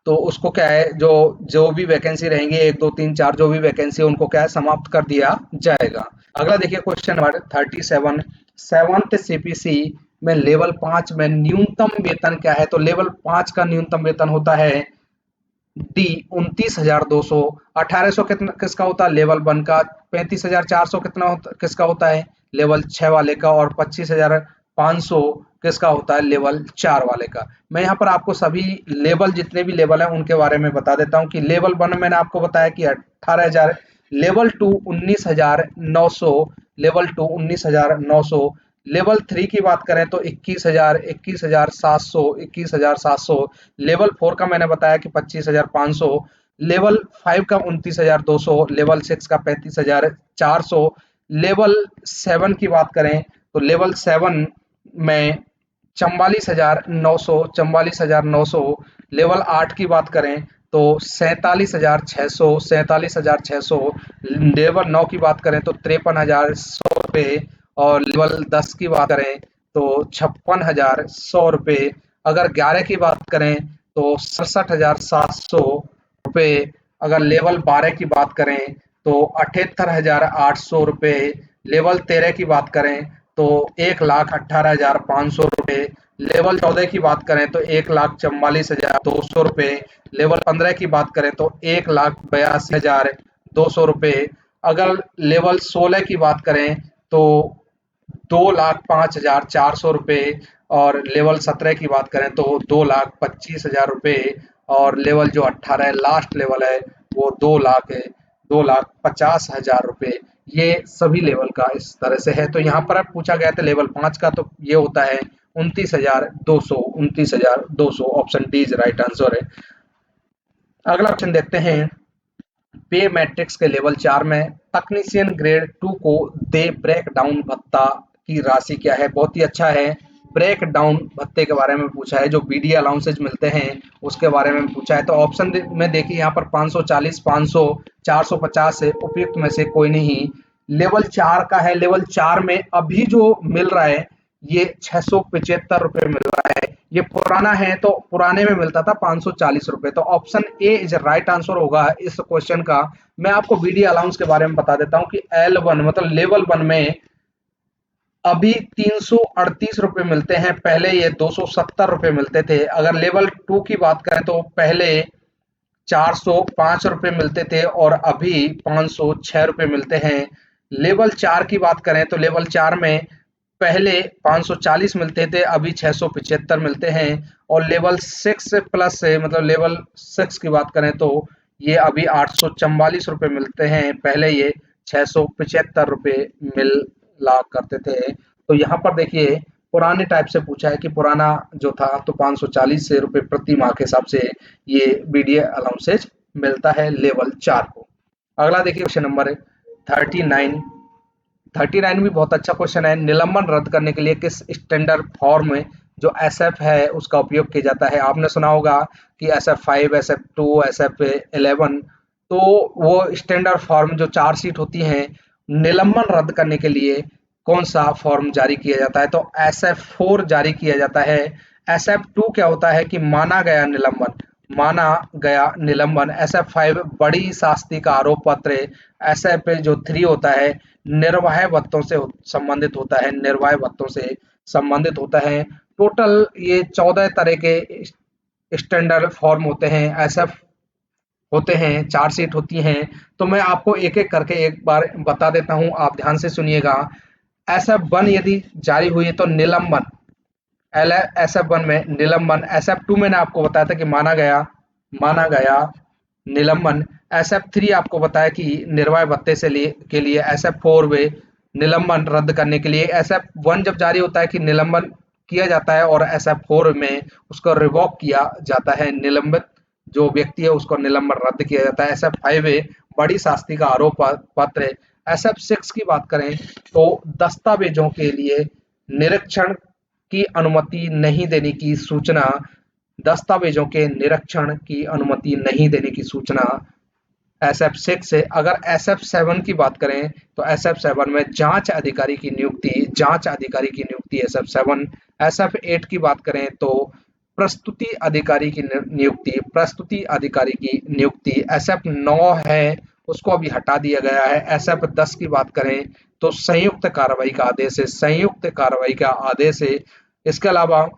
तो उसको क्या है, जो जो भी वैकेंसी रहेंगी 1 2 3 4 जो भी वैकेंसी है उनको क्या है, समाप्त कर दिया जाएगा। अगला देखिए क्वेश्चन नंबर 37, सेवंथ सीपीसी में लेवल 5 में न्यूनतम वेतन क्या है? तो लेवल 5 का न्यूनतम वेतन होता है डी 29,200। 1800 कितना किसका होता है? लेवल 1 का। 35,400 कितना होता किसका होता है? लेवल 6 वाले का। और 25,500 किसका होता है? लेवल 4 वाले का। मैं यहाँ पर आपको सभी लेवल, जितने भी लेवल हैं उनके बारे में बता देता हूँ कि लेवल 1 मैंने आपको बताया कि 18,000, लेवल 2 19,900, लेवल 2 19,900, लेवल 3 की बात करें तो 21,000, 21,700, 21,700, लेवल 4 का मैंने बताया कि 25,500, लेवल 5 का 29,200, लेवल 6 का 35,400, लेवल 7 की बात करें तो लेवल 7 में 44,900, 44,900, लेवल 8 की बात करें तो 47,600, 47,600, लेवल 9 की बात करें तो 53,100 रुपये, और लेवल 10 की बात करें तो 56,100 रुपये। अगर 11 की बात करें तो 67,700 रुपये। अगर लेवल 12 की बात करें तो 78,800 रुपये। लेवल 13 की बात करें तो 1,18,500 रुपये। लेवल 14 की बात करें तो 1,44,200 रुपये। लेवल 15 की बात करें तो 1,82,200 रुपये। अगर लेवल 16 की बात करें तो 2,05,400 रुपये। और लेवल 17 की बात करें तो 2,25,000 रुपये। और लेवल जो 18 है, लास्ट लेवल है, वो 2,00,000 है, 2,50,000 रुपये। ये सभी लेवल का इस तरह से है। तो यहाँ पर पूछा गया था लेवल 5 का, तो ये होता है 29,200, 29,200। Option D is right answer है। अगला ऑप्शन देखते हैं, पे मैट्रिक्स के लेवल 4 में तकनीशियन ग्रेड 2 को दे ब्रेक डाउन भत्ता की राशि क्या है? बहुत ही अच्छा है। ब्रेक डाउन भत्ते के बारे में पूछा है, जो बीडी अलाउंसेज मिलते हैं उसके बारे में पूछा है। तो ऑप्शन में देखिए यहाँ पर 540, 500, 450 से उपयुक्त में से कोई नहीं। लेवल 4 का है, लेवल 4 में अभी जो मिल रहा है ये 675 रुपये मिल रहा है। ये पुराना है तो पुराने में मिलता था 540 रुपए। तो option A is right answer होगा इस क्वेश्चन का। मैं आपको बीडी अलाउंस के बारे में बता देता हूँ कि L1 मतलब लेवल 1 में अभी 338 रुपए मिलते हैं, पहले ये 270 रुपए मिलते थे। अगर लेवल 2 की बात करें तो पहले 405 रुपए मिलते थे और अभी 506 रुपए मिलते हैं। लेवल 4 की बात करें तो लेवल 4 में पहले 540 मिलते थे, अभी 675 मिलते हैं। और लेवल 6 प्लस से मतलब लेवल 6 की बात करें तो ये अभी 844 रुपए मिलते हैं, पहले ये 675 रुपए मिला करते थे। तो यहाँ पर देखिए पुराने टाइप से पूछा है कि पुराना जो था तो 540 से रुपए प्रति माह के हिसाब से ये बीडीए अलाउंसेज मिलता है लेवल 4 को। अगला देखिए क्वेश्चन नंबर 39। 39 भी बहुत अच्छा क्वेश्चन है। निलंबन रद्द करने के लिए किस स्टैंडर्ड फॉर्म में जो एसएफ है उसका उपयोग किया जाता है? आपने सुना होगा कि SF5, SF2, SF11। तो वो स्टैंडर्ड फॉर्म जो चार्जशीट होती हैं निलंबन रद्द करने के लिए कौन सा फॉर्म जारी किया जाता है? तो SF4 जारी किया जाता है। SF2 क्या होता है कि माना गया निलंबन, माना गया निलंबन। SF5 बड़ी शास्ति का आरोप पत्र। SF3 होता है निर्वाह भत्तों से संबंधित होता है, निर्वाह भत्तों से संबंधित होता है। टोटल ये 14 तरह के स्टैंडर्ड फॉर्म होते हैं, एसएफ होते हैं, चार्जशीट होती हैं। तो मैं आपको एक एक करके एक बार बता देता हूं, आप ध्यान से सुनिएगा। SF1 यदि जारी हुई है तो निलंबन, एल SF1 में निलंबन। SF2 मैंने आपको बताया था कि माना गया निलंबन। SF3 आपको बताया कि निर्वाह भत्ते से लिए के लिए। SF4 वे निलंबन रद्द करने के लिए। SF1 जब जारी होता है कि निलंबन किया जाता है और SF4 में उसको रिवॉक किया जाता है, निलंबित जो व्यक्ति है उसको निलंबन रद्द किया जाता है। SF5 बड़ी शास्ति का आरोप पत्र। SF6 की बात करें तो दस्तावेजों के लिए निरीक्षण की अनुमति नहीं देने की सूचना, दस्तावेजों के निरीक्षण की अनुमति नहीं देने की सूचना SF6 से। अगर SF7 की बात करें तो SF7 में जांच अधिकारी की नियुक्ति, जांच अधिकारी की नियुक्ति SF7। SF8 की बात करें तो प्रस्तुति अधिकारी की नियुक्ति, प्रस्तुति अधिकारी की नियुक्ति। SF9 है उसको अभी हटा दिया गया है। SF10 की बात करें तो संयुक्त कार्रवाई का आदेश है, संयुक्त कार्रवाई का आदेश है। इसके अलावा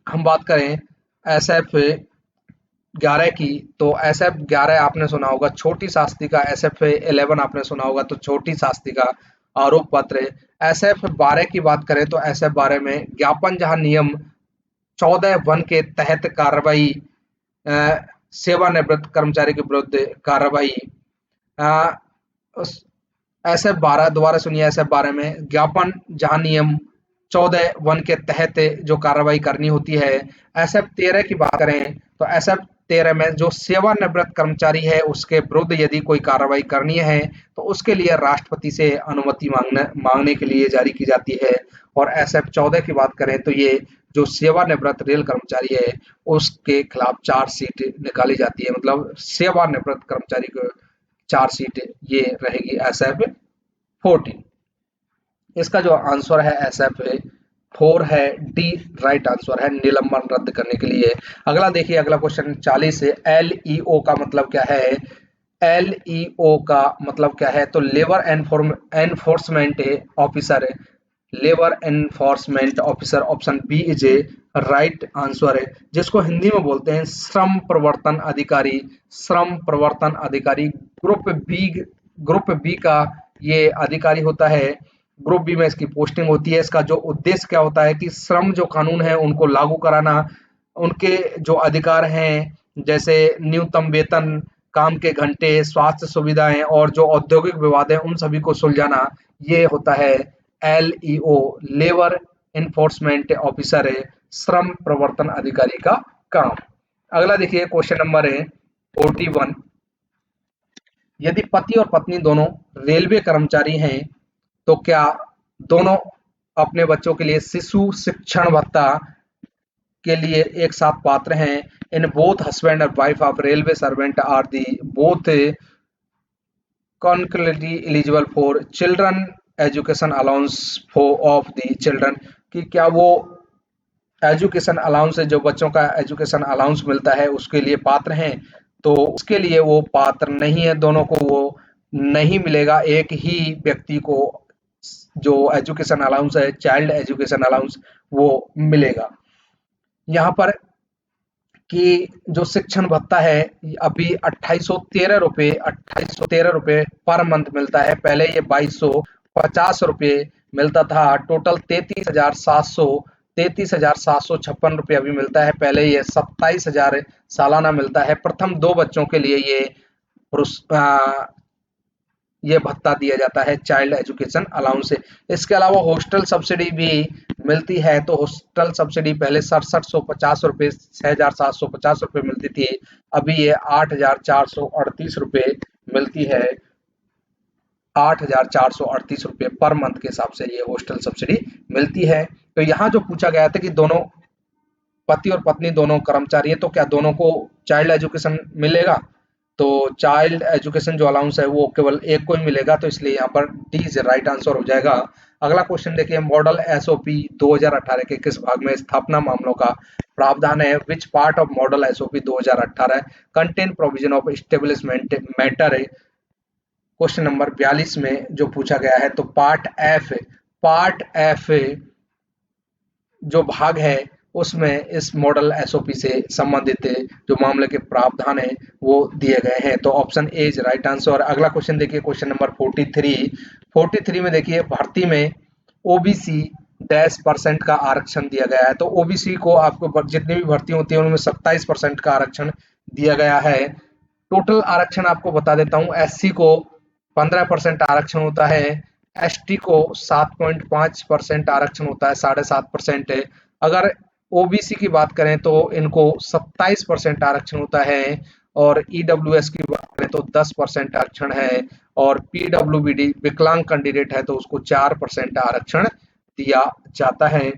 हम बात करें SF11 की तो SF11 आपने सुना होगा छोटी शास्ति का। SF11 आपने सुना होगा तो छोटी शास्ति का आरोप पत्र। SF12 की बात करें तो SF12 में ज्ञापन जहां नियम 14(1) के तहत कार्रवाई, सेवानिवृत्त कर्मचारी के विरुद्ध कार्रवाई। SF12 दोबारा सुनिए, SF12 में ज्ञापन जहां नियम 14(1) के तहत जो कार्रवाई करनी होती है। SF13 की बात करें तो SF13 में जो सेवानिवृत्त कर्मचारी है उसके विरुद्ध यदि कोई कार्रवाई करनी है तो उसके लिए राष्ट्रपति से अनुमति मांगने के लिए जारी की जाती है। और SF14 की बात करें तो ये जो सेवानिवृत्त रेल कर्मचारी है उसके खिलाफ चार्जशीट निकाली जाती है, मतलब सेवानिवृत्त कर्मचारी को चार्जशीट ये रहेगी SF14। इसका जो आंसर है SF4 है, डी राइट आंसर है निलंबन रद्द करने के लिए। अगला देखिए, अगला क्वेश्चन 40 है। LEO का मतलब क्या है? LEO का मतलब क्या है? तो लेबर एनफोर्समेंट ऑफिसर है, labour enforcement officer. Option B is a right answer है, जिसको हिंदी में बोलते हैं श्रम प्रवर्तन अधिकारी, श्रम प्रवर्तन अधिकारी। ग्रुप बी का ये अधिकारी होता है, ग्रुप बी में इसकी पोस्टिंग होती है। इसका जो उद्देश्य क्या होता है कि श्रम जो कानून है उनको लागू कराना, उनके जो अधिकार हैं जैसे न्यूनतम वेतन, काम के घंटे, स्वास्थ्य सुविधाएं और जो औद्योगिक विवाद है उन सभी को सुलझाना, ये होता है LEO, लेबर इन्फोर्समेंट ऑफिसर है, श्रम प्रवर्तन अधिकारी का काम। अगला देखिए क्वेश्चन नंबर है 41। यदि पति और पत्नी दोनों रेलवे कर्मचारी हैं तो क्या दोनों अपने बच्चों के लिए शिशु शिक्षण भत्ता के लिए एक साथ पात्र हैं? इन बोथ हस्बैंड और wife of railway servant are the both concurrently eligible for children education allowance for of the children, कि क्या वो एजुकेशन अलाउंस है, जो बच्चों का एजुकेशन अलाउंस मिलता है उसके लिए पात्र हैं, तो उसके लिए वो पात्र नहीं है, दोनों को वो नहीं मिलेगा। एक ही व्यक्ति को जो एजुकेशन अलाउंस है, चाइल्ड एजुकेशन अलाउंस, वो मिलेगा। यहाँ पर कि जो शिक्षण भत्ता है अभी 2813 रुपये पर मंथ मिलता है। पहले ये 2250 रुपये मिलता था। टोटल 33,756 रुपये अभी मिलता है। पहले ये 27,000 सालाना मिलता है। प्रथम 2 बच्चों के लिए ये भत्ता दिया जाता है, चाइल्ड एजुकेशन अलाउंस से। इसके अलावा हॉस्टल सब्सिडी भी मिलती है। तो हॉस्टल सब्सिडी पहले 6750 रुपये 6750 रुपये मिलती थी, अभी ये 8438 रुपये मिलती है। 8438 रुपये पर मंथ के हिसाब से ये हॉस्टल सब्सिडी मिलती है। तो यहाँ जो पूछा गया था कि दोनों पति और पत्नी दोनों कर्मचारी हैं, तो क्या दोनों को चाइल्ड एजुकेशन मिलेगा? तो चाइल्ड एजुकेशन जो अलाउंस है वो केवल एक को ही मिलेगा, तो इसलिए यहाँ पर डी इज राइट आंसर हो जाएगा। अगला क्वेश्चन देखिए, मॉडल एसओपी 2018 के किस भाग में स्थापना मामलों का प्रावधान है? Which part of model SOP 2018 contain provision of establishment matter है? क्वेश्चन नंबर 42 में जो पूछा गया है, तो पार्ट एफ जो भाग है उसमें इस मॉडल एसओपी से संबंधित जो मामले के प्रावधान है वो दिए गए हैं। तो option A is right answer. अगला क्वेश्चन देखिए, क्वेश्चन नंबर 43 में देखिए, भर्ती में ओबीसी डैश परसेंट का आरक्षण दिया गया है। तो ओबीसी को आपको जितनी भी भर्ती होती है उनमें 27% का आरक्षण दिया गया है। टोटल आरक्षण आपको बता देता हूँ, एससी को 15% आरक्षण होता है, एसटी को 7.5% आरक्षण होता है, 7.5%। अगर ओबीसी की बात करें तो इनको 27% आरक्षण होता है, और ईडब्ल्यूएस की बात करें तो 10% आरक्षण है, और पीडब्ल्यूबीडी विकलांग कैंडिडेट है तो उसको 4% आरक्षण दिया जाता है।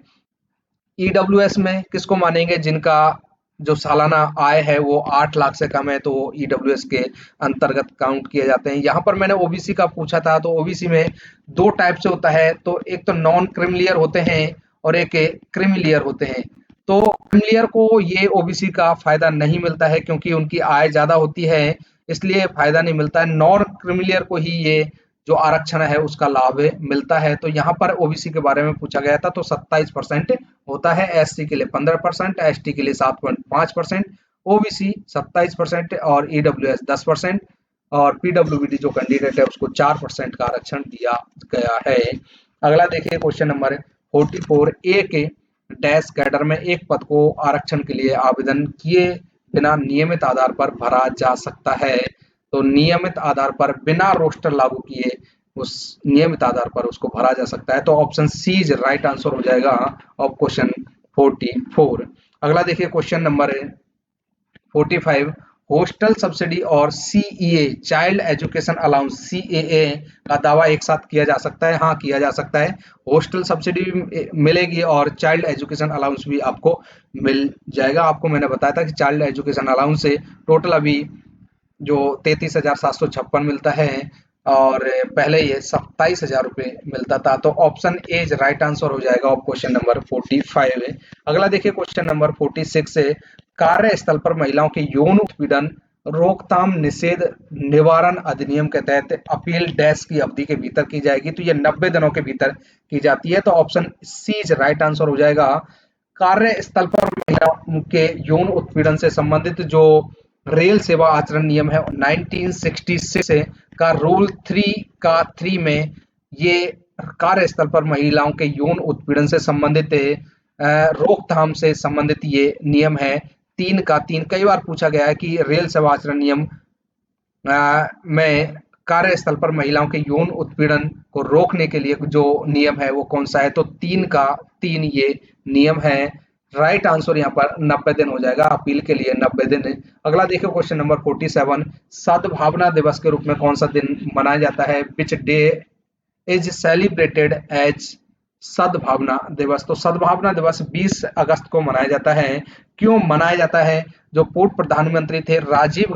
ईडब्ल्यूएस में किसको मानेंगे? जिनका जो सालाना आय है वो 8 लाख से कम है, तो वो ईडब्ल्यूएस के अंतर्गत काउंट किए जाते हैं। यहाँ पर मैंने ओबीसी का पूछा था, तो ओबीसी में 2 टाइप से होता है। तो एक तो नॉन क्रीमिलियर होते हैं और एक क्रीमिलियर होते हैं। तो क्रीमिलियर को ये ओबीसी का फायदा नहीं मिलता है क्योंकि उनकी आय ज्यादा होती है, इसलिए फायदा नहीं मिलता है। नॉन क्रीमिलियर को ही ये जो आरक्षण है उसका लाभ मिलता है। तो यहाँ पर ओबीसी के बारे में पूछा गया था, तो 27% होता है, एससी के लिए 15%, एसटी के लिए 7.5%, ओबीसी 27% और ईडब्ल्यूएस 10%, और पीडब्ल्यूबीडी जो कैंडिडेट है उसको 4% का आरक्षण दिया गया है। अगला देखिए, क्वेश्चन नंबर 44 ए के डैश कैडर में एक पद को आरक्षण के लिए आवेदन किए बिना नियमित आधार पर भरा जा सकता है। तो नियमित आधार पर बिना रोस्टर लागू किए उस नियमित आधार पर उसको भरा जा सकता है। तो option C is right answer हो जाएगा ऑफ क्वेश्चन 44। अगला देखिए, क्वेश्चन नंबर 45 हॉस्टल सब्सिडी और CEA child education allowance CAA का दावा एक साथ किया जा सकता है? हाँ, किया जा सकता है। हॉस्टल सब्सिडी भी मिलेगी और चाइल्ड एजुकेशन अलाउंस भी आपको मिल जाएगा। आपको मैंने बताया था कि चाइल्ड एजुकेशन अलाउंस से टोटल अभी जो 33,756 मिलता है, और पहले ये 27,000 रुपये मिलता था। तो ऑप्शन ए राइट आंसर हो जाएगा ऑफ क्वेश्चन नंबर 45 है। अगला देखिए, क्वेश्चन नंबर 46 है, कार्यस्थल पर महिलाओं के यौन उत्पीड़न रोकथाम निषेध निवारण अधिनियम के तहत अपील डैश की अवधि के भीतर की जाएगी। तो ये 90 दिनों के भीतर की जाती है। तो ऑप्शन सी राइट आंसर हो जाएगा। कार्यस्थल पर महिलाओं के यौन उत्पीड़न से संबंधित जो रेल सेवा आचरण नियम है 1966 का रूल 3 में ये कार्यस्थल पर महिलाओं के यौन उत्पीड़न से संबंधित रोकथाम से संबंधित ये नियम है 3 कई बार पूछा गया है कि रेल सेवा आचरण नियम में कार्यस्थल पर महिलाओं के यौन उत्पीड़न को रोकने के लिए जो नियम है वो कौन सा है? तो 3 ये नियम है। राइट आंसर यहाँ पर 90 दिन हो जाएगा, अपील के लिए 90 दिन है। अगला देखिए, क्वेश्चन नंबर 47 सद्भावना दिवस के रूप में कौन सा दिन मनाया जाता है? Which day is celebrated as Sadbhavana Diwas? तो सद्भावना दिवस 20 अगस्त को मनाया जाता है। क्यों मनाया जाता है? जो पूर्व प्रधानमंत्री थे राजीव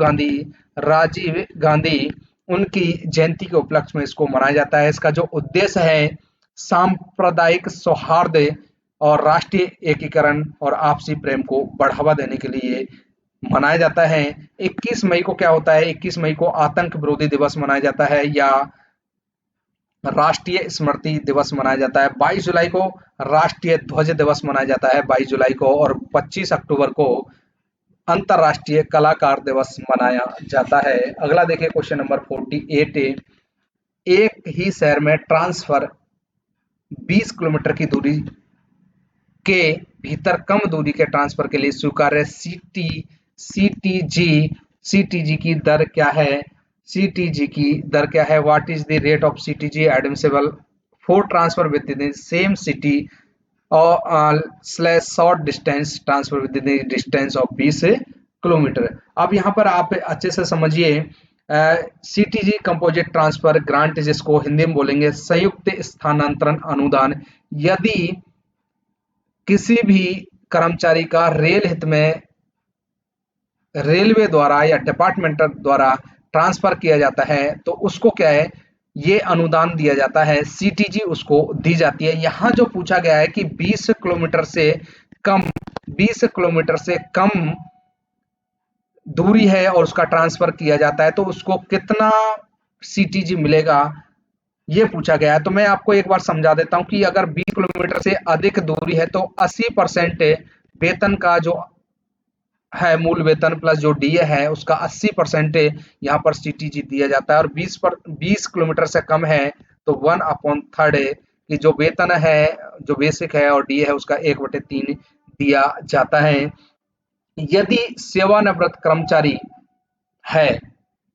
गांधी उनकी जयंती के उपलक्ष्य में इसको मनाया जाता है। इसका जो उद्देश्य है सांप्रदायिक सौहार्द और राष्ट्रीय एकीकरण और आपसी प्रेम को बढ़ावा देने के लिए मनाया जाता है। 21 मई को क्या होता है? 21 मई को आतंक विरोधी दिवस मनाया जाता है या राष्ट्रीय स्मृति दिवस मनाया जाता है। 22 जुलाई को राष्ट्रीय ध्वज दिवस मनाया जाता है 22 जुलाई को, और 25 अक्टूबर को अंतर्राष्ट्रीय कलाकार दिवस मनाया जाता है। अगला देखिए क्वेश्चन नंबर 48। एक ही शहर में ट्रांसफर 20 किलोमीटर की दूरी के भीतर कम दूरी के ट्रांसफर के लिए स्वीकार्य सीटीजी की दर क्या है? सीटीजी की दर क्या है? What is the rate of CTG admissible for transfer with in same city और slash short distance transfer with in distance of 20 kilometre. अब यहाँ पर आप अच्छे से समझिए, सीटीजी कंपोजिट ट्रांसफर ग्रांट जिसको हिंदी में बोलेंगे संयुक्त स्थानांतरण अनुदान। यदि किसी भी कर्मचारी का रेल हित में रेलवे द्वारा या डिपार्टमेंट द्वारा ट्रांसफर किया जाता है तो उसको क्या है, ये अनुदान दिया जाता है, सीटीजी उसको दी जाती है। यहाँ जो पूछा गया है कि 20 किलोमीटर से कम 20 किलोमीटर से कम दूरी है और उसका ट्रांसफर किया जाता है तो उसको कितना सीटीजी मिलेगा, ये पूछा गया है। तो मैं आपको एक बार समझा देता हूं कि अगर 20 किलोमीटर से अधिक दूरी है तो 80% वेतन का जो है, मूल वेतन प्लस जो डीए है उसका 80% यहाँ पर सीटीजी दिया जाता है, और 20 किलोमीटर से कम है तो 1/3 कि जो वेतन है, जो बेसिक है और डीए है उसका 1/3 दिया जाता है। यदि सेवानिवृत्त कर्मचारी है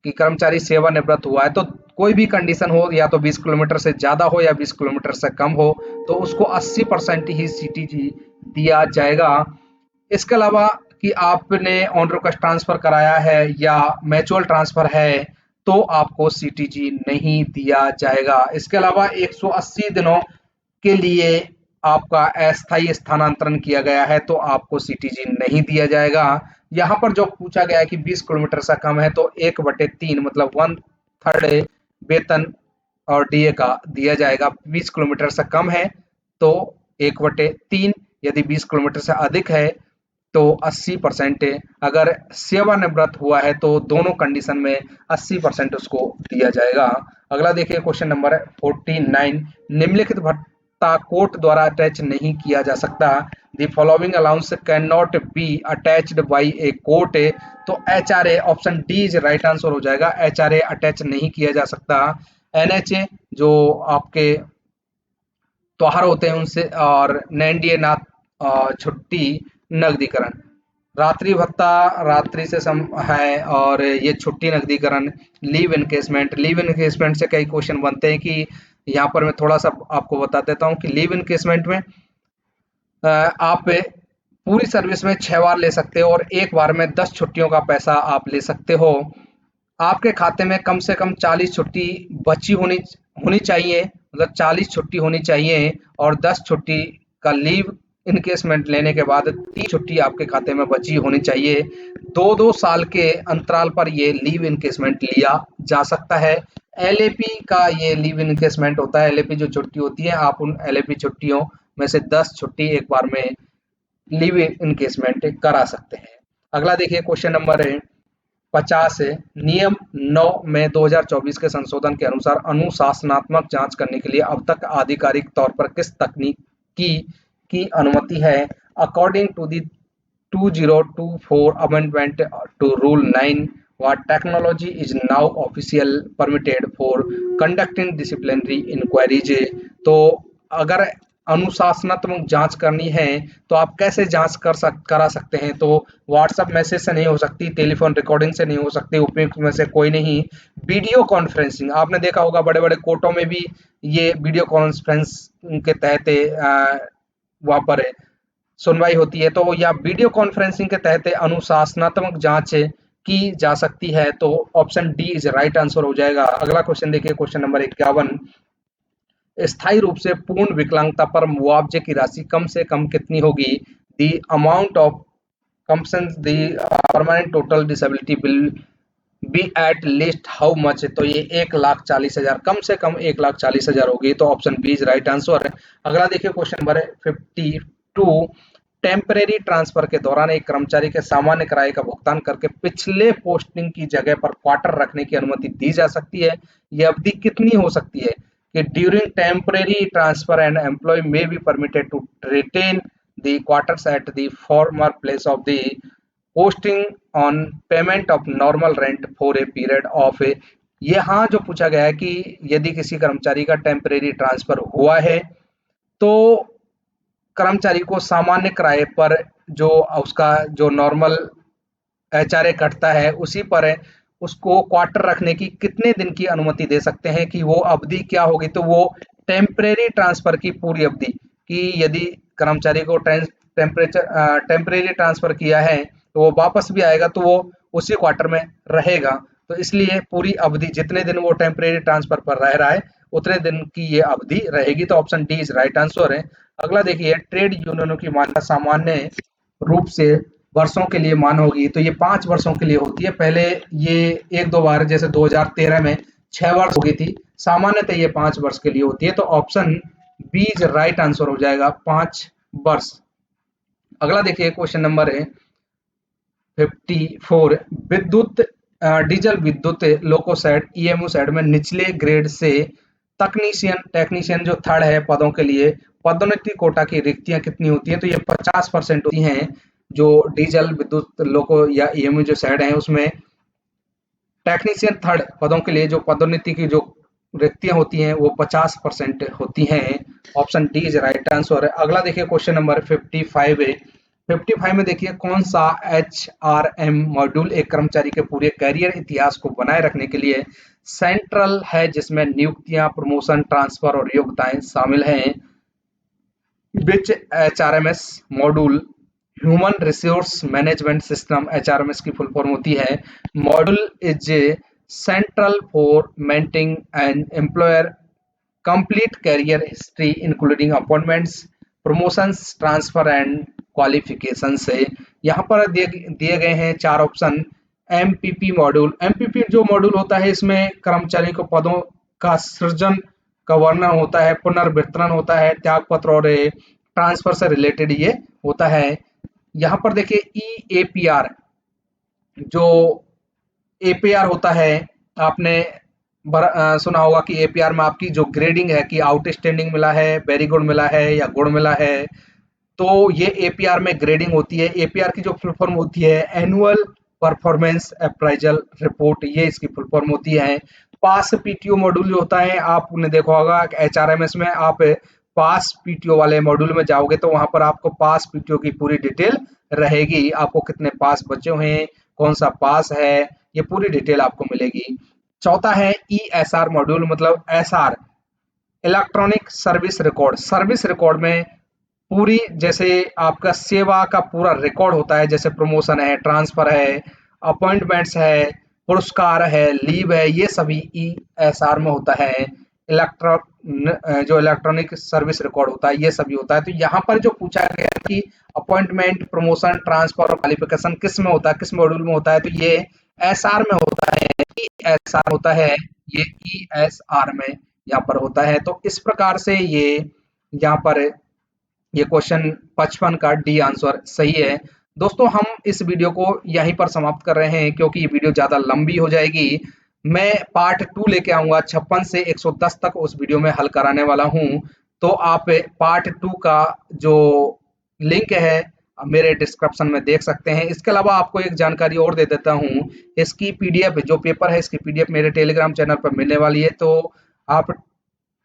कि कर्मचारी सेवानिवृत्त हुआ है तो कोई भी कंडीशन हो, या तो 20 किलोमीटर से ज्यादा हो या 20 किलोमीटर से कम हो, तो उसको 80% ही सीटीजी दिया जाएगा। इसके अलावा कि आपने ऑनर कास्ट ट्रांसफर कराया है या म्यूचुअल ट्रांसफर है तो आपको सीटीजी नहीं दिया जाएगा। इसके अलावा 180 दिनों के लिए आपका अस्थायी स्थानांतरण किया गया है तो आपको सीटीजी नहीं दिया जाएगा। यहाँ पर जो पूछा गया है कि 20 किलोमीटर से कम है तो 1/3 मतलब 1/3 वेतन और डीए का दिया जाएगा। 20 किलोमीटर से कम है तो 1/3, यदि 20 किलोमीटर से अधिक है तो 80%, अगर सेवानिवृत्त हुआ है तो दोनों कंडीशन में 80% उसको दिया जाएगा। अगला देखिए क्वेश्चन नंबर 49। निम्नलिखित भत्ता कोर्ट द्वारा अटैच नहीं किया जा सकता। The following allowance can not be attached by a court. तो HRA option D is right answer हो जाएगा, एचआरए अटैच नहीं किया जा सकता। एनएचए जो आपके त्योहार होते हैं उनसे, और नैंडीए नाथ छुट्टी नकदीकरण। रात्रि भत्ता रात्रि से सम है, और ये छुट्टी नकदीकरण। लीव इनकेसमेंट से कई क्वेश्चन बनते हैं कि यहाँ पर मैं थोड़ा सा आपको बता देता हूँ कि लीव इनकेसमेंट में आप पूरी सर्विस में 6 बार ले सकते हो और एक बार में 10 छुट्टियों का पैसा आप ले सकते हो। आपके खाते में कम से कम 40 छुट्टी बची होनी होनी चाहिए, मतलब 40 छुट्टी होनी चाहिए, और 10 छुट्टी का लीव इनकेसमेंट लेने के बाद 30 छुट्टी आपके खाते में बची होनी चाहिए। 2-2 साल के अंतराल पर ये लीव इनकेसमेंट लिया जा सकता है। एलएपी का ये लीव इनकेसमेंट होता है। एलएपी जो छुट्टी होती है, आप उन एलएपी छुट्टियों में से 10 छुट्टी एक बार में लीव इनकेसमेंट करा सकते हैं। अगला देखिए क्वेश्चन नंबर 50 है। नियम 9 में 2024 के संशोधन के अनुसार अनुशासनात्मक जांच करने के लिए अब तक आधिकारिक तौर पर किस तकनीक की अनुमति है? According to the 2024 amendment to rule 9, what technology is now official permitted for conducting disciplinary inquiries। तो अगर अनुशासनात्मक जांच करनी है तो आप कैसे जांच करा सकते हैं? तो व्हाट्सएप मैसेज से नहीं हो सकती, टेलीफोन रिकॉर्डिंग से नहीं हो सकती, उपयुक्त में से कोई नहीं। वीडियो कॉन्फ्रेंसिंग आपने देखा होगा, बड़े बड़े कोर्टों में भी ये वीडियो कॉन्फ्रेंस के तहत वहां पर सुनवाई होती है, तो या वीडियो कॉन्फ्रेंसिंग के तहत अनुशासनात्मक जांच की जा सकती है। तो option D is right answer हो जाएगा। अगला क्वेश्चन देखिए क्वेश्चन नंबर 51। स्थायी रूप से पूर्ण विकलांगता पर मुआवजे की राशि कम से कम कितनी होगी? The amount of compensation the permanent total disability will be at least how much? तो ये 1,40,000, कम से कम 1,40,000 होगी। तो option B is right answer. अगला देखिए question number 52। To temporary transfer के दौरान एक कर्मचारी के सामान्य किराए का भुगतान करके पिछले पोस्टिंग की जगह पर क्वार्टर रखने की अनुमति दी जा सकती है। यह अवधि कितनी हो सकती है? कि during temporary transfer and employee may be permitted to retain the quarters at the former place of the posting on payment of normal rent for a period of a. यहाँ जो पूछा गया है कि यदि किसी कर्मचारी का टेम्परेरी ट्रांसफर हुआ है तो कर्मचारी को सामान्य किराए पर जो उसका जो नॉर्मल एचआरए कटता है उसी पर उसको क्वार्टर रखने की कितने दिन की अनुमति दे सकते हैं कि वो अवधि क्या होगी? तो वो टेम्परेरी ट्रांसफर की पूरी अवधि कि यदि कर्मचारी को टेम्परेरी ट्रांसफर किया है तो वो वापस भी आएगा तो वो उसी क्वार्टर में रहेगा। तो इसलिए पूरी अवधि जितने दिन वो टेम्परेरी ट्रांसफर पर रह रहा है उतने दिन की ये अवधि रहेगी। तो option D is right answer है। अगला देखिए, ट्रेड यूनियनों की मान्यता सामान्य रूप से वर्षों के लिए मान होगी। तो ये 5 वर्षों के लिए होती है। पहले ये 1-2 बार जैसे 2013 में 6 वर्ष हो गई थी। सामान्यतः ये 5 वर्ष के लिए होती है। तो option B is right answer हो जाएगा 5 वर्ष। अगला देखिए, क्वेश्चन नंबर है 54। विद्युत डीजल विद्युत लोको सेट ईएमयू सेट में निचले ग्रेड से टेक्नीशियन जो थर्ड है पदों के लिए पदोन्नति कोटा की रिक्तियां कितनी होती हैं? तो ये 50% होती हैं। जो डीजल विद्युत लोको या ईएमयू जो सेट है उसमें टेक्नीशियन थर्ड पदों के लिए जो पदोन्नति की जो रिक्तियां होती हैं वो 50% होती हैं। Option D is right answer है। अगला देखिए, क्वेश्चन नंबर 55 है। 55 में देखिए, कौन सा एचआरएम मॉड्यूल एक कर्मचारी के पूरे करियर इतिहास को बनाए रखने के लिए सेंट्रल है, जिसमें नियुक्तियां, प्रमोशन, ट्रांसफर और योग्यताएं शामिल हैं? Which HRMS module human resource management system HRMS की फुल फॉर्म होती है। Module is central for maintaining and employer complete career history including appointments, promotions, transfer and qualification से। यहाँ पर दिए गए हैं 4 ऑप्शन। एमपीपी मॉड्यूल, एमपीपी जो मॉड्यूल होता है इसमें कर्मचारी को पदों का सृजन का वर्णन होता है, पुनर्वितरण होता है, त्याग पत्र और ट्रांसफर से रिलेटेड ये होता है। यहाँ पर देखिए ईएपीआर, जो एपीआर होता है आपने सुना होगा कि एपीआर में आपकी जो ग्रेडिंग है कि आउटस्टैंडिंग मिला है, वेरी गुड मिला है या गुड मिला है, तो ये एपीआर में ग्रेडिंग होती है। एपीआर की जो फुल फॉर्म होती है एनुअल परफॉर्मेंस अप्राइजल रिपोर्ट, ये इसकी फुल फॉर्म होती है। पास पीटीओ मॉड्यूल जो होता है आपने देखा होगा एचआरएमएस में, आप पास पीटीओ वाले मॉड्यूल में जाओगे तो वहां पर आपको पास पीटीओ की पूरी डिटेल रहेगी। आपको कितने पास बचे हुए हैं, कौन सा पास है, ये पूरी डिटेल आपको मिलेगी। चौथा है ईएसआर मॉड्यूल, मतलब SR, electronic service record. Service record में पूरी जैसे आपका सेवा का पूरा रिकॉर्ड होता है, जैसे प्रमोशन है, ट्रांसफर है, अपॉइंटमेंट्स है, पुरस्कार है, लीव है, ये सभी ईएसआर में होता है। जो इलेक्ट्रॉनिक सर्विस रिकॉर्ड होता है ये सभी होता है। तो यहाँ पर जो पूछा गया कि अपॉइंटमेंट, प्रमोशन, ट्रांसफर और क्वालिफिकेशन किस में होता है, किस मॉड्यूल में होता है, तो ये एसआर में होता है। ईएसआर होता है, ये ईएसआर में यहाँ पर होता है। तो इस प्रकार से ये यहाँ पर ये क्वेश्चन 55 का डी आंसर सही है। दोस्तों, हम इस वीडियो को यहीं पर समाप्त कर रहे हैं क्योंकि ये वीडियो ज़्यादा लंबी हो जाएगी। मैं पार्ट 2 लेके आऊँगा, 56 से 110 तक उस वीडियो में हल कराने वाला हूँ। तो आप पार्ट 2 का जो लिंक है मेरे डिस्क्रिप्शन में देख सकते हैं। इसके अलावा आपको एक जानकारी और दे देता हूँ, इसकी पीडीएफ जो पेपर है इसकी पीडीएफ मेरे टेलीग्राम चैनल पर मिलने वाली है। तो आप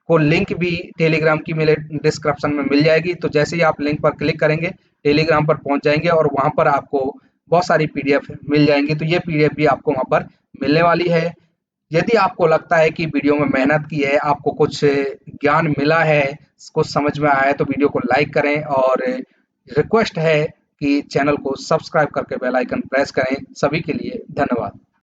को लिंक भी टेलीग्राम की मेरे डिस्क्रिप्शन में मिल जाएगी। तो जैसे ही आप लिंक पर क्लिक करेंगे टेलीग्राम पर पहुंच जाएंगे और वहां पर आपको बहुत सारी पीडीएफ मिल जाएंगी। तो ये पीडीएफ भी आपको वहां पर मिलने वाली है। यदि आपको लगता है कि वीडियो में मेहनत की है, आपको कुछ ज्ञान मिला है, कुछ समझ में आया है, तो वीडियो को लाइक करें और रिक्वेस्ट है कि चैनल को सब्सक्राइब करके बेल आइकन प्रेस करें। सभी के लिए धन्यवाद।